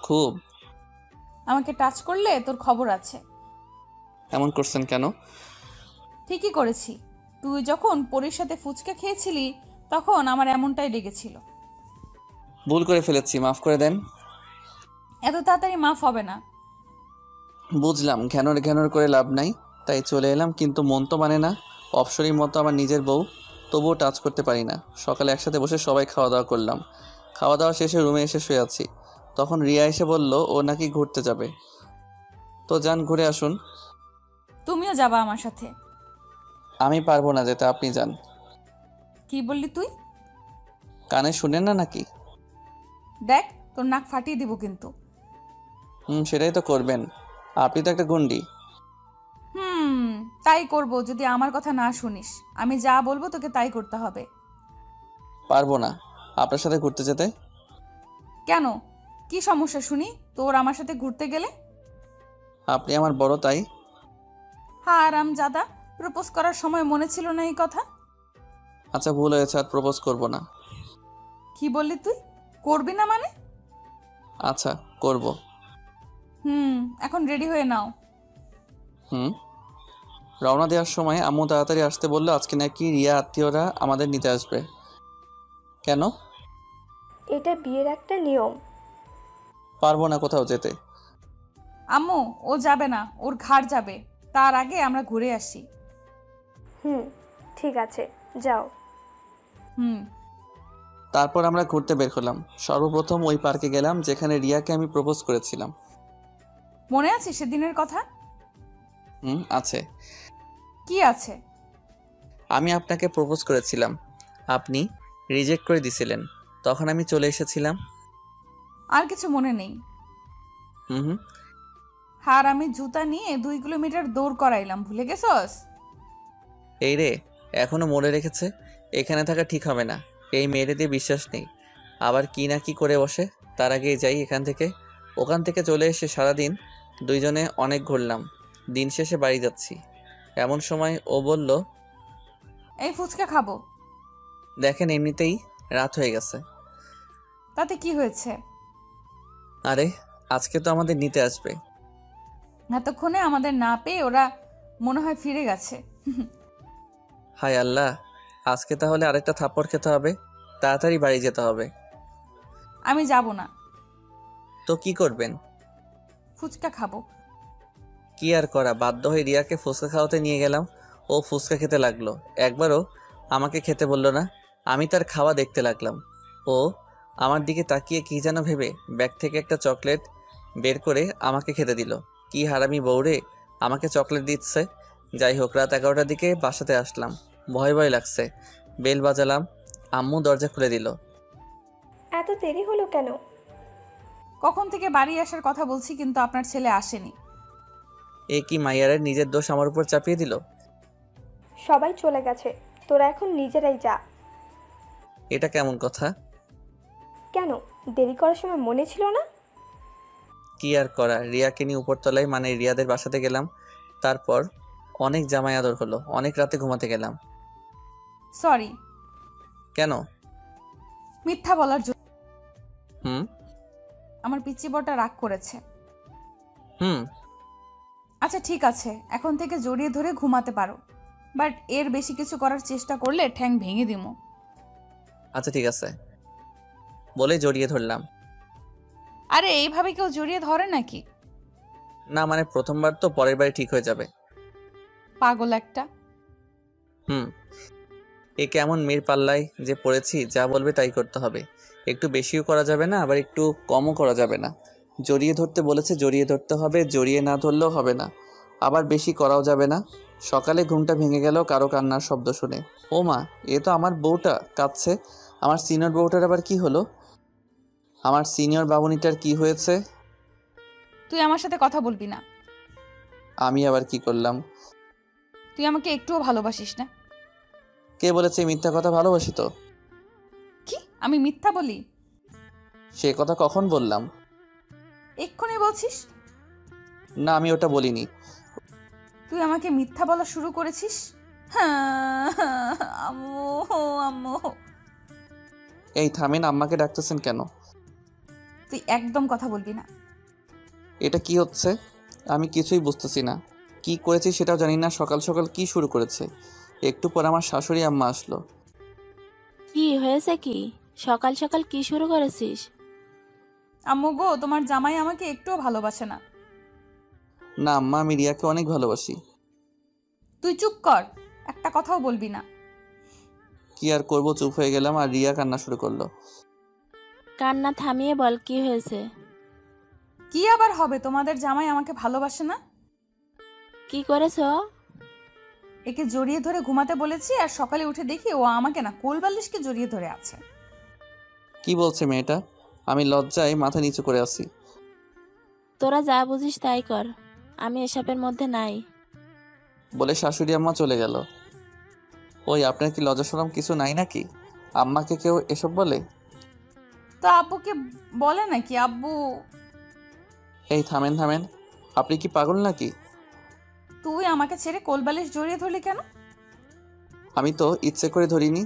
খুব। আমাকে টাচ করলে তোর খবর আছে। এমন করছেন কেন? ঠিকই করেছি। তুই যখন পরীর সাথে ফুচকা খেয়েছিলি তখন আমার এমনটাই লেগেছিল। ভুল করে ফেলেছি, মাফ করে দেন। এত তাড়াতাড়ি মাফ হবে না। বুঝলাম, ঘ্যানর করে লাভ নাই, তাই চলে এলাম, কিন্তু মন তো মানে না। অপসরীর মতো আমার নিজের বউ, তবুও টাচ করতে পারি না। সকালে একসাথে বসে সবাই খাওয়া দাওয়া করলাম। খাওয়া দাওয়া শেষে রুমে এসে শুয়ে আছি। তখন রিয়া এসে বলল ও নাকি ঘুরতে যাবে। তো যান, ঘুরে আসুন। তুমিও যাবা আমার সাথে? আমি পারবো না যেতে, আপনি যান। কি বললি তুই? কানে শুনেন না নাকি? দেখ, তোর নাক ফাটিয়ে দিব কিন্তু। সেটাই তো করবেন, আপনি তো একটা গুন্ডি। তাই করব যদি আমার কথা না শুনিস। আমি যা বলবো তোকে তাই করতে হবে। পারবো না আপনার সাথে ঘুরতে যেতে। কেন, কি সমস্যা শুনি তোর আমার সাথে ঘুরতে গেলে? আপনি আমার বড়, তাই। হারামজাদা, প্রপোজ করার সময় মনে ছিল না এই কথা? আচ্ছা, ভুল হয়েছে, আর প্রপোজ করবো না। কি বললি তুই? করবি না মানে? আচ্ছা করব। এখন রেডি হয়ে নাও। রওনা দেওয়ার সময় আম্মু তাড়াতাড়ি আসতে বললো, আজকে নাকি রিয়া আত্মীয়রা আমাদের নিতে আসবে। কেন? এটা বিয়ের একটা নিয়ম। পারবো না কোথাও যেতে। আম্মু, ও যাবে না, ওর ঘাড় যাবে। তার আগে আমরা ঘুরে আসি। ঠিক আছে, যাও। তারপর আমরা ঘুরতে বের হলাম। সর্বপ্রথম ওই পার্কে গেলাম যেখানে রিয়াকে আমি প্রপোজ করেছিলাম। মনে আছে সেদিনের কথা? আছে। কি আছে? আমি আপনাকে প্রপোজ করেছিলাম, আপনি রিজেক্ট করে দিছিলেন। তখন আমি চলে এসেছিলাম। আর কিছু মনে নেই? আর আমি জুতা নিয়ে 2 কিলোমিটার দৌড় করাইলাম, ভুলে গেছস? এই রে, এখনো মনে রেখেছে। এখানে থাকা ঠিক হবে না, এই মেয়েরে দিয়ে বিশ্বাস নেই। আবার কি না কি করে বসে। তার আগে যাই এখান থেকে। ওখান থেকে চলে এসে সারাদিন দুইজনে অনেক ঘুরলাম। দিন শেষে বাড়ি যাচ্ছি। এমন সময় ও বলল, এই ফুচকা খাবো। দেখেন এমনিতেই রাত হয়ে গেছে। তাতে কি হয়েছে? আরে আজকে তো আমাদের নিতে আসবে। এতক্ষণে আমাদের না পেয়ে ওরা মনে হয় ফিরে গেছে। হায় আল্লাহ, আজকে তাহলে আরেকটা থাপ্পড় খেতে হবে। তাড়াতাড়ি বাড়ি যেতে হবে। আমি যাব না। তো কি করবেন? ফুচকা খাবো। কি আর করা, বাধ্য হয়ে রিয়াকে ফুচকা খাওয়াতে নিয়ে গেলাম। ও ফুচকা খেতে লাগলো। একবারও আমাকে খেতে বললো না। আমি তার খাওয়া দেখতে লাগলাম। ও আমার দিকে তাকিয়ে কি যেন ভেবে ব্যাগ থেকে একটা চকলেট বের করে আমাকে খেতে দিল। কি হারামি বউরে, আমাকে চকলেট দিচ্ছে। যাই হোক, রাত 11টার দিকে বাসাতে আসলাম। ভয় ভয় লাগছে। বেল বাজালাম, আম্মু দরজা খুলে দিল। এত দেরি হলো কেন? কখন থেকে বাড়ি আসার কথা বলছি, কিন্তু আপনার ছেলে আসেনি। এ কি মাইয়ারের নিজের দোষ আমার উপর চাপিয়ে দিল? সবাই চলে গেছে, তোরা এখন নিজেরাই যা। এটা কেমন কথা? কেন, দেরি করার সময় মনে ছিল না? কি আর করা, রিয়াকে নিয়ে উপরতলায় মানে রিয়াদের বাসাতে গেলাম। তারপর অনেক জামাই আদর হলো। অনেক রাতে ঘুমাতে গেলাম। সরি। কেন? মিথ্যা বলার জন্য। আমার পিচ্চি বড়টা রাগ করেছে। আচ্ছা ঠিক আছে, এখন থেকে জড়িয়ে ধরে ঘুমাতে পারো, বাট এর বেশি কিছু করার চেষ্টা করলে ঠ্যাং ভেঙে দিমু। আচ্ছা ঠিক আছে বলে জড়িয়ে ধরলাম। আরে এইভাবে কেউ জড়িয়ে ধরে নাকি? না মানে প্রথমবার তো, পরের বারে ঠিক হয়ে যাবে। পাগল একটা। এ কেমন মেয়ের পাল্লায় যে পড়েছি, যা বলবে তাই করতে হবে। একটু বেশিও করা যাবে না, আবার একটু কমও করা যাবে না। জড়িয়ে ধরতে বলেছে, জড়িয়ে ধরতে হবে। জড়িয়ে না ধরলেও হবে না, আবার বেশি করাও যাবে না। সকালে ঘুমটা ভেঙে গেল কারো কান্নার শব্দ শুনে। ও মা, এ তো আমার বউটা কাঁদছে। আমার সিনিয়র বউটার আবার কি হলো? আমার সিনিয়র বাবুনিটার কি হয়েছে? তুই আমার সাথে কথা বলবি না। আমি আবার কি করলাম? তুই আমাকে একটুও ভালোবাসিস না। কে বলেছে মিথ্যা কথা? ভালোবাসি তো। কি আমি মিথ্যা বলি? সে কথা কখন বললাম? এক্ষুনি বলছিস। না আমি ওটা বলিনি। তুই আমাকে মিথ্যা বলা শুরু করেছিস। আম্মু আম্মু। এই থামেন, আম্মাকে ডাকতেছেন কেন? তুই একদম কথা বলবি না। এটা কি হচ্ছে? আমি কিছুই বুঝতেছি না। কি করেছি সেটাও জানি না। সকাল সকাল কি শুরু করেছে? একটু পর আমার শাশুড়ি আম্মা আসলো। কি হয়েছে? কি সকাল সকাল কি শুরু করেছিস? আম্মু গো, তোমার জামাই আমাকে একটুও ভালোবাসে না। না আম্মা, আমি রিয়াকে অনেক ভালোবাসি। তুই চুপ কর, একটা কথাও বলবি না। কি আর করবো, চুপ হয়ে গেলাম। আর রিয়া কান্না শুরু করলো। কান্না থামিয়ে বল, কি হয়েছে? কি আবার হবে, তোমাদের জামাই আমাকে ভালোবাসে না। কি করেছ? একে জড়িয়ে ধরে ঘুমাতে বলেছি, আর সকালে উঠে দেখি ও আমাকে না কোলবালিশকে জড়িয়ে ধরে আছে। কি বলছে মেয়েটা? আমি লজ্জায় মাথা নিচু করে আছি। তোরা যা বুঝিস তাই কর, আমি এসবের মধ্যে নাই। বলে শাশুড়ি আম্মা চলে গেল। ওই আপনার কি লজ্জা শরম কিছু নাই নাকি? আম্মাকে কেউ এসব বলে? তো আব্বুকে বলে নাকি? আব্বু। এই থামেন থামেন, আপনি কি পাগল নাকি? তুই আমাকে ছেড়ে কোলবালিশ জড়িয়ে ধরলি কেন? আমি তো ইচ্ছে করে ধরিনি।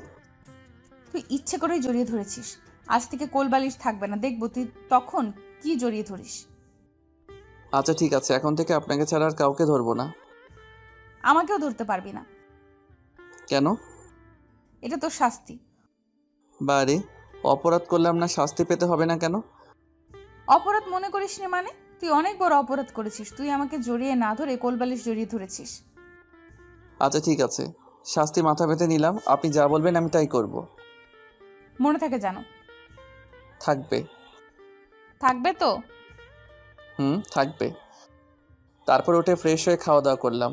তুই ইচ্ছে করেই জড়িয়ে ধরেছিস। আজ থেকে কোলবালিশ থাকবে না, দেখবো তুই তখন কি জড়িয়ে ধরিস। আচ্ছা ঠিক আছে, এখন থেকে আপনাকে ছাড়া আর কাউকে ধরবো না। আমাকেও ধরতে পারবি না। কেন? এটা তোর শাস্তি। বারে, অপরাধ করলাম না, শাস্তি পেতে হবে না কেন? অপরাধ মনে করিস নি মানে? তুই অনেক বড় অপরাধ করেছিস। তুই আমাকে জড়িয়ে না ধরে কোলবালিশ জড়িয়ে ধরেছিস। আচ্ছা ঠিক আছে, শাস্তি মাথা পেতে নিলাম। আপনি যা বলবেন আমি তাই করব। মনে থাকে জানো? থাকবে। থাকবে তো? থাকবে। তারপর উঠে ফ্রেশ হয়ে খাওয়া দাওয়া করলাম।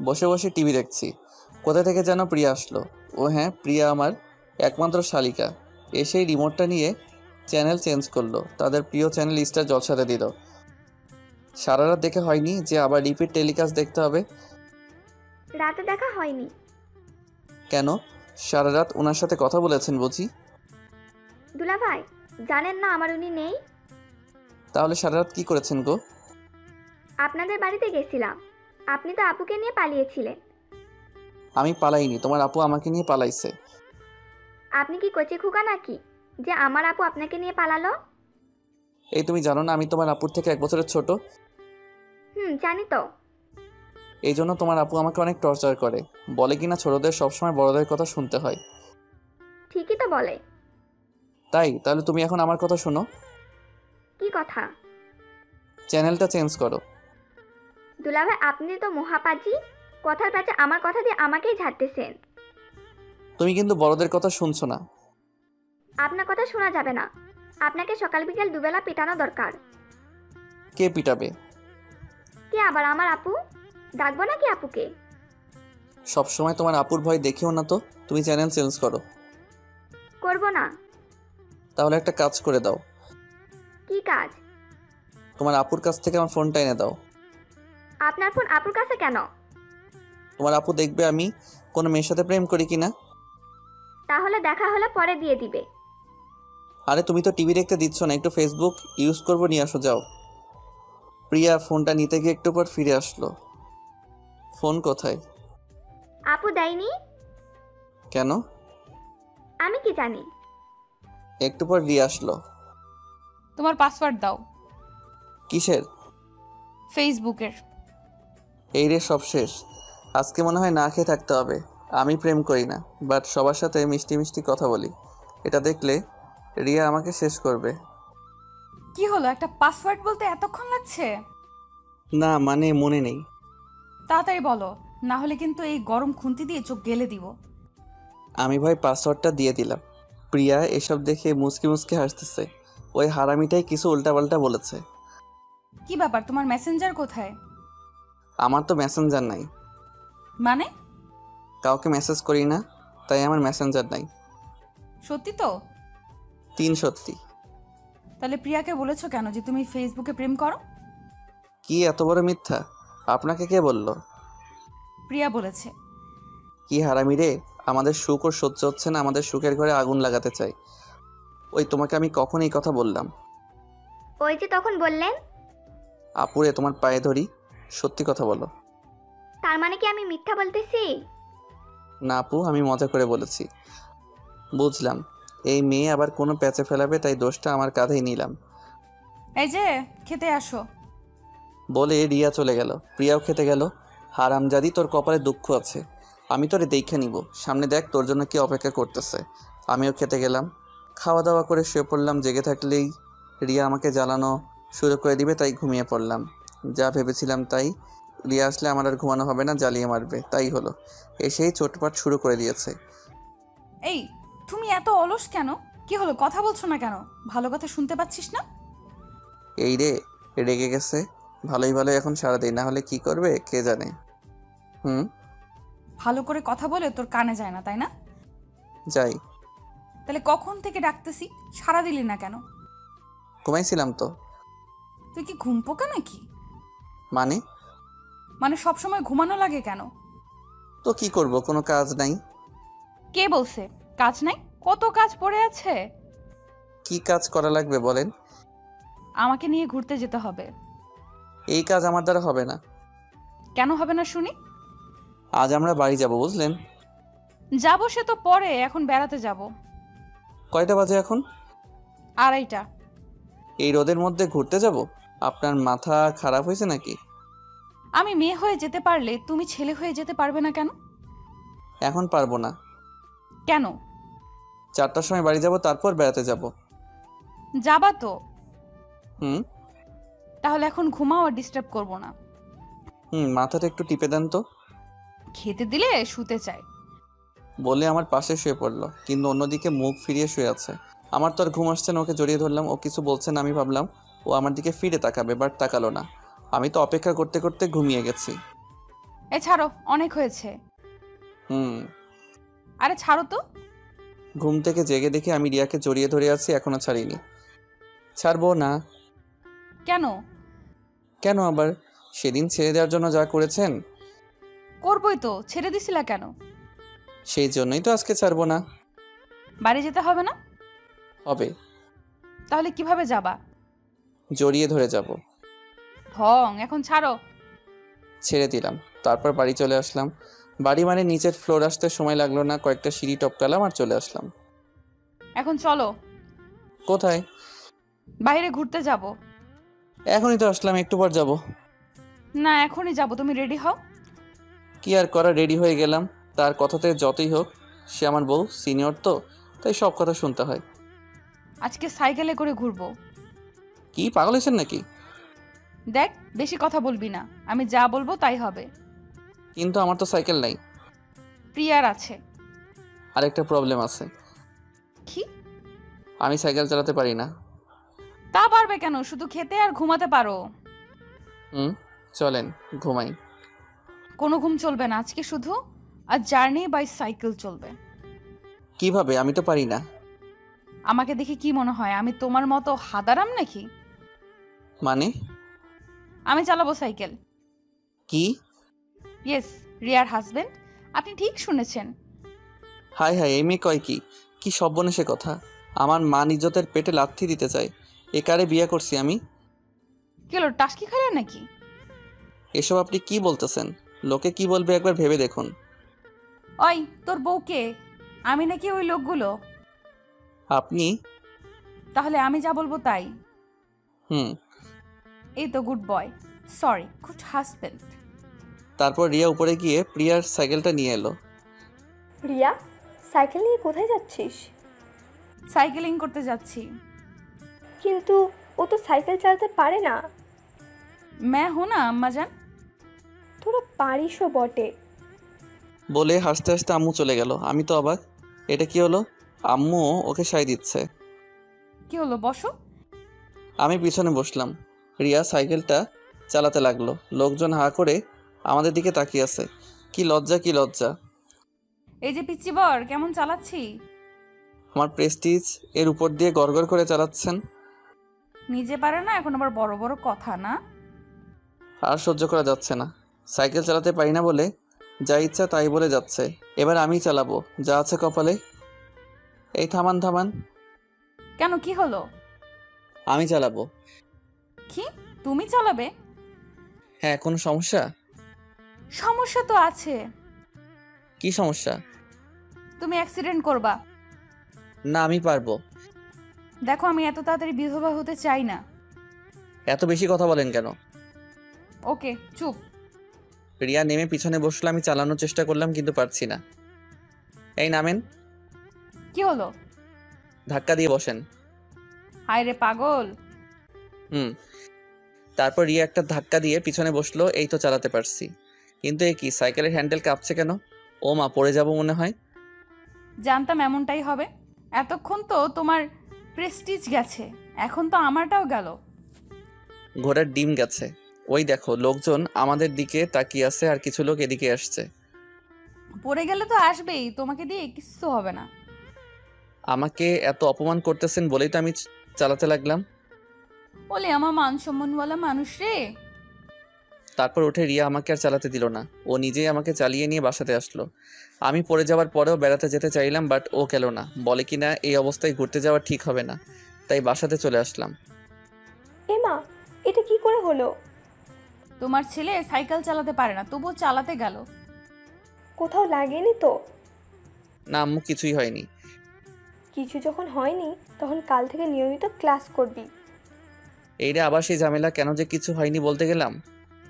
বসে বসে টিভি দেখছি। কোথা থেকে যেন প্রিয়া আসলো। ও হ্যাঁ, প্রিয়া আমার একমাত্র শালিকা। এসেই রিমোটটা নিয়ে চ্যানেল চেঞ্জ করলো। তাদের প্রিয় চ্যানেল স্টার জলসাতে দিল। সারা রাত দেখে হয়নি যে আবার রিপিট টেলিকাস্ট দেখতে হবে। রাতে দেখা হয়নি। কেন? সারা রাত ওনার সাথে কথা বলেছেন বুঝি? দুলাভাই, জানেন না আমার উনি নেই? তাহলে সারা রাত কি করেছেন গো? আপনাদের বাড়িতে গেছিলাম। আপনি তো আপুকে নিয়ে পালিয়েছিলেন। আমি পালাইনি, তোমার আপু আমাকে নিয়ে পালাইছে। আপনি কি কচি খোকা নাকি যে আমার আপু আপনাকে নিয়ে পালালো? এই তুমি জানো না আমি তোমার আপুর থেকে 1 বছরের ছোট? জানি তো। এই জন্য তোমার আপু আমাকে অনেক টর্চার করে। বলে কিনা ছোটদের সবসময় বড়দের কথা শুনতে হয়। ঠিকই তো বলে। তাহলে তুমি এখন আমার কথা শোনো। কি কথা? চ্যানেলটা চেঞ্জ করো। দুলাভাই, আপনি তো মহাপাজি। কথার প্যাচে আমার কথা দিয়ে আমাকেই ঝাড়তেছেন। তুমি কিন্তু বড়দের কথা শুনছো না। আপনার কথা শোনা যাবে না। আপনাকে সকাল বিকেল দুবেলা পিটানো দরকার। কে পিটাবে? কে আবার? আমার আপু। ডাকবো নাকি আপুকে? সবসময় তোমার আপুর ভয় দেখিও না তো। তুমি চ্যানেল চেঞ্জ করো। করব না। তাহলে একটা কাজ করে দাও। কি কাজ? তোমার আপুর কাছ থেকে আমার ফোনটা এনে দাও। আপনার ফোন আপুর কাছে কেন? তোমার আপু দেখবে আমি কোনো মেয়ের সাথে প্রেম করি কিনা। তাহলে দেখা হলে পরে দিয়ে দিবে। আরে তুমি তো টিভি দেখতে দিচ্ছ না, একটু ফেসবুক ইউজ করবো, নিয়ে আসো যাও। প্রিয়া ফোনটা নিতে গিয়ে একটু পর ফিরে আসলো। ফোন কোথায়? আপু দেয়নি। কেন? আমি কি জানি। একটু পর রিয়া আসলো। তোমার পাসওয়ার্ড দাও। কিসের? ফেসবুকের। এই রে, সব শেষ। আজকে মনে হয় না খেয়ে থাকতে হবে। আমি প্রেম করি না, বাট সবার সাথে মিষ্টি মিষ্টি কথা বলি। এটা দেখলে রিয়া আমাকে শেষ করবে। কি হলো, একটা পাসওয়ার্ড বলতে এতক্ষণ লাগছে? না মানে মনে নেই। তাড়াতাড়ি বলো, না হলে কিন্তু এই গরম খুন্তি দিয়ে চোখ গেলে দিব। আমি ভাই পাসওয়ার্ডটা দিয়ে দিলাম। প্রিয়া এসব দেখে মুচকি মুচকি হাসতেছে। ওই হারামিটাই কিছু উল্টাপাল্টা বলেছে। কি ব্যাপার, তোমার মেসেঞ্জার কোথায়? আমার তো মেসেঞ্জার নাই। মানে? কাউকে মেসেজ করি না, তাই আমার মেসেঞ্জার নাই। সত্যি তো? 3 সত্যি। তাহলে প্রিয়াকে বলেছো কেন যে তুমি ফেসবুকে প্রেম করো? কি এত বড় মিথ্যা? আপনাকে কে বলল? প্রিয়া বলেছে। কি হারামি রে, আমাদের সুখ ওর সহ্য হচ্ছে না, আমাদের সুখের ঘরে আগুন লাগাতে চাই। ওই তোমাকে আমি কখন এই কথা বললাম? ওই যে তখন বললেন। আপুরে তোমার পায়ে ধরি, সত্যি কথা বলো। তার মানে কি আমি মিথ্যা বলতেছি? না আপু, আমি মজা করে বলেছি। বুঝলাম এই মেয়ে আবার কোনো প্যাচে ফেলাবে, তাই দোষটা আমার কাঁধেই নিলাম। এই যে খেতে আসো। বলে রিয়া চলে গেল। প্রিয়াও খেতে গেল। হারামজাদি, তোর কপালে দুঃখ আছে। আমি তোরে দেখে নিব, সামনে দেখ তোর জন্য কি অপেক্ষা করতেছে। আমিও খেতে গেলাম। খাওয়া দাওয়া করে শুয়ে পড়লাম। জেগে থাকলেই রিয়া আমাকে জ্বালানো শুরু করে দিবে, তাই ঘুমিয়ে পড়লাম। যা ভেবেছিলাম তাই। রিয়া আসলে আমার আর ঘুমানো হবে না, জ্বালিয়ে মারবে। তাই হলো, এসেই চোটপাট শুরু করে দিয়েছে। এই তুমি এত অলস কেন? কি হলো, কথা বলছো না কেন? ভালো কথা শুনতে পাচ্ছিস না? এই রে, রেগে গেছে। ভালোই ভালোই এখন সারা দিই, না হলে কি করবে কে জানে। ভালো করে কথা বলে তোর কানে যায় না, তাই না? যাই। তাহলে কখন থেকে ডাকতেছি, সারা দিলি না কেন? ঘুমাইছিলাম তো। তুই কি ঘুম পোকা নাকি? মানে সবসময় ঘুমানো লাগে কেন? তো কি করব, কোনো কাজ নাই। কে বলছে কাজ নাই? কত কাজ পড়ে আছে। কি কাজ করা লাগবে বলেন? আমাকে নিয়ে ঘুরতে যেতে হবে। এই কাজ আমার দ্বারা হবে না। কেন হবে না শুনি? আজ আমরা বাড়ি যাব, বুঝলেন? যাবো সে তো পরে, এখন বেড়াতে যাব। কয়টা বাজে এখন? 2:30। এই রোদের মধ্যে ঘুরতে যাব? আপনার মাথা খারাপ হয়েছে নাকি? আমি মেয়ে হয়ে যেতে পারলে তুমি ছেলে হয়ে যেতে পারবে না কেন? এখন পারবো না। কেন? 4টার সময় বাড়ি যাব, তারপর বেড়াতে যাব। যাবা তো? হুম। তাহলে এখন ঘুমাও, আর ডিস্টার্ব করব না। মাথাটা একটু টিপে দেন তো। খেতে দিলে শুতে চাই। বলে আমার পাশে শুয়ে পড়লো, কিন্তু অন্যদিকে মুখ ফিরিয়ে শুয়ে আছে। আমার তো আর ঘুম আসছে না, ওকে জড়িয়ে ধরলাম। ও কিছু বলছে না, আমি ভাবলাম ও আমার দিকে ফিরে তাকাবে, বাট তাকালো না। আমি তো অপেক্ষা করতে করতে ঘুমিয়ে গেছি। ছাড়ো, অনেক হয়েছে। আরে ছাড়ো তো। ঘুম থেকে জেগে দেখে আমি রিয়াকে জড়িয়ে ধরে আছি, এখনো ছাড়িনি। ছাড়বো না। কেন? কেন আবার? সেদিন ছেড়ে দেওয়ার জন্য যা করেছেন। করবই তো, ছেড়ে দিছিলা কেন? সেই জন্যই তো আজকে ছাড়বো না। বাড়ি যেতে হবে না? হবে। তাহলে কিভাবে যাবা? জড়িয়ে ধরে যাব। ঢং, এখন ছাড়ো। ছেড়ে দিলাম, তারপর বাড়ি চলে আসলাম। বাড়ি মানে নিচের ফ্লোর আসতে সময় লাগলো না, কয়েকটা সিঁড়ি টপকালাম আর চলে আসলাম। এখন চলো। কোথায়? বাইরে ঘুরতে যাব। এখনই তো আসলাম, একটু পর যাব। না, এখনই যাব, তুমি রেডি হও। কি আর করা, রেডি হয়ে গেলাম। তার কথাতে যতই হোক, সে আমার বউ, সিনিয়র তো, তাই সব কথা শুনতে হয়। আজকে সাইকেলে করে ঘুরবো। কি পাগল হয়েছেন নাকি? দেখ, বেশি কথা বলবি না, আমি যা বলবো তাই হবে। কিন্তু আমার তো সাইকেল নাই। প্রিয়ার আছে। আরেকটা প্রবলেম আছে। কি? আমি সাইকেল চালাতে পারি না। তা পারবে কেন? শুধু খেতে আর ঘুমাতে পারো। চলেন ঘুমাই। কোনো ঘুম চলবে না আজকে, শুধু আর জার্নি বাই সাইকেল চলবে। কিভাবে? আমি তো পারি না। আমাকে দেখে কি মনে হয় আমি তোমার মতো হাদারাম নাকি? মানে? আমি চালাবো সাইকেল। কি? ইয়েস, রিয়ার হাজবেন্ড। আপনি ঠিক শুনেছেন। হাই হাই, এই মেয়ে কয় কি? কি সর্বনেশে কথা! আমার মান ইজ্জতের পেটে লাথি দিতে চাই। এ কারে বিয়ে করছি আমি? কি হলো, টাস্কি খাইলে নাকি? এসব আপনি কি বলতেছেন? লোকে কি বলবে একবার ভেবে দেখুন। ওই, তোর বউকে? আমি নাকি ওই লোকগুলো? আপনি? তাহলে আমি যা বলবো তাই। এই তো good boy, sorry good husband. তারপর রিয়া উপরে গিয়ে প্রিয়ার সাইকেলটা নিয়ে এলো। রিয়া, সাইকেল নিয়ে কোথায় যাচ্ছিস? সাইকেলিং করতে যাচ্ছি। কিন্তু ও তো সাইকেল চালাতে পারে না। मैं हूं ना अम्मा जान। তোরা পারিসও বটে। বলে হাসতে হাসতে আম্মু চলে গেল। আমি তো অবাক, এটা কি হলো? আম্মু ওকে সাই দিচ্ছে। কি হলো, বসো। আমি পিছনে বসলাম। রিয়া সাইকেলটা চালাতে লাগলো। লোকজন হা করে আমাদের দিকে তাকিয়ে আছে। কি লজ্জা, কি লজ্জা! এই যে পিচ্চি বর, কেমন চালাচ্ছি? আমার প্রেস্টিজ এর উপর দিয়ে গড়গড় করে চালাচ্ছেন। নিজে পারে না, এখন আবার বড় বড় কথা না। আর সহ্য করা যাচ্ছে না। সাইকেল চালাতে পারি না বলে যা ইচ্ছা তাই বলে যাচ্ছে। এবার আমি চালাবো, যা আছে কপালে। এই থামান থামান। কেন, কি হলো? আমি চালাবো। কি, তুমি চালাবে? হ্যাঁ, কোনো সমস্যা? সমস্যা তো আছে। কি সমস্যা? তুমি অ্যাক্সিডেন্ট করবা। না, আমি পারবো। দেখো, আমি এত তাড়াতাড়ি বিধবা হতে চাই না। এত বেশি কথা বলেন কেন? ওকে, চুপ। রিয়া নেমে পিছনে বসলো। আমি চালানোর চেষ্টা করলাম, কিন্তু পারছি না। এই নামেন। কি হলো? ধাক্কা দিয়ে বসেন। হায় রে পাগল। তারপর রিয়া একটা ধাক্কা দিয়ে পিছনে বসলো। এই তো চালাতে পারছি। কিন্তু এ কি, সাইকেলের হ্যান্ডেল কাঁপছে কেন? ও মা, পড়ে যাব মনে হয়। জানতাম এমনটাই হবে। এতক্ষণ তো তোমার প্রেস্টিজ গেছে, এখন তো আমারটাও গেল। ঘোড়ার ডিম গেছে। ওই দেখো, লোকজন আমাদের দিকে তাকিয়ে আছে, আর কিছু লোক এদিকে আসছে। পড়ে গেলে তো আসবেই, তোমাকে দিয়ে কিচ্ছু হবে না। আমাকে এত অপমান করতেছেন বলেই তো আমি চালাতে লাগলাম। বলে আমার মান সম্মানওয়ালা মানুষ রে। তারপর উঠে রিয়া আমাকে আর চালাতে দিল না। ও নিজেই আমাকে চালিয়ে নিয়ে বাসাতে আসলো। আমি পড়ে যাওয়ার পরেও বেড়াতে যেতে চাইলাম, বাট ও গেল না। বলে কিনা এই অবস্থায় ঘুরতে যাওয়া ঠিক হবে না, তাই বাসাতে চলে আসলাম। এমা, এটা কি করে হলো? তোমার ছেলে সাইকেল চালাতে পারে না, তবুও চালাতে গেল। কোথাও লাগেনি তো? না আম্মু, কিছুই হয়নি। কিছু যখন হয়নি তখন কাল থেকে নিয়মিত ক্লাস করবি। এইটা আবার সেই ঝামেলা, কেন যে কিছু হয়নি বলতে গেলাম।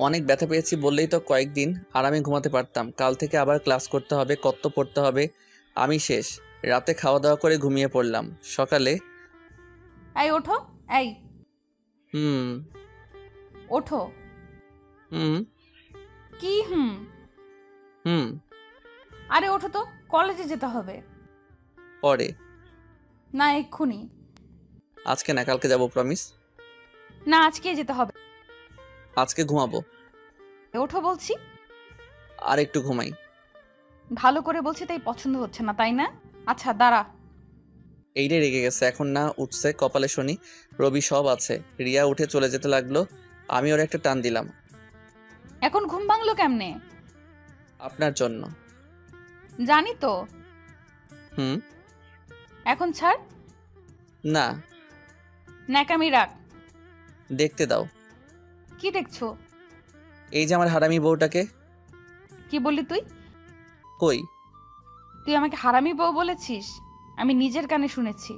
অনেক ব্যথা পেয়েছি বললেই তো কয়েকদিন আরামে ঘুমাতে পারতাম। কাল থেকে আবার ক্লাস করতে হবে, কত পড়তে হবে। আমি শেষ। রাতে খাওয়া দাওয়া করে ঘুমিয়ে পড়লাম। সকালে এই ওঠো, এই হুম ওঠো। হুম কি হুম? হুম আরে ওঠো তো, কলেজে যেতে হবে। পরে। না এক্ষুনি। আজকে না, কালকে যাবো, প্রমিস। না আজকে যেতে হবে। আজকে ঘুমাবো। ওঠো বলছি। আর একটু ঘুমাই। ভালো করে বলছি তাই পছন্দ হচ্ছে না, তাই না? আচ্ছা দাঁড়া। এইটাই রেগে গেছে, এখন না উঠছে কপালে শনি। রবি সব আছে। রিয়া উঠে চলে যেতে লাগলো, আমি ওর একটা টান দিলাম। এখন ঘুম ভাঙলো কেমনে? আপনার জন্য। জানি তো। হুম। এখন ছাড়। না, ন্যাকামি রাখ। দেখতে দাও। কি দেখছো? এই যে আমার হারামি বউটাকে। কি বললি তুই? কই? তুই আমাকে হারামি বউ বলেছিস? আমি নিজের কানে শুনেছি।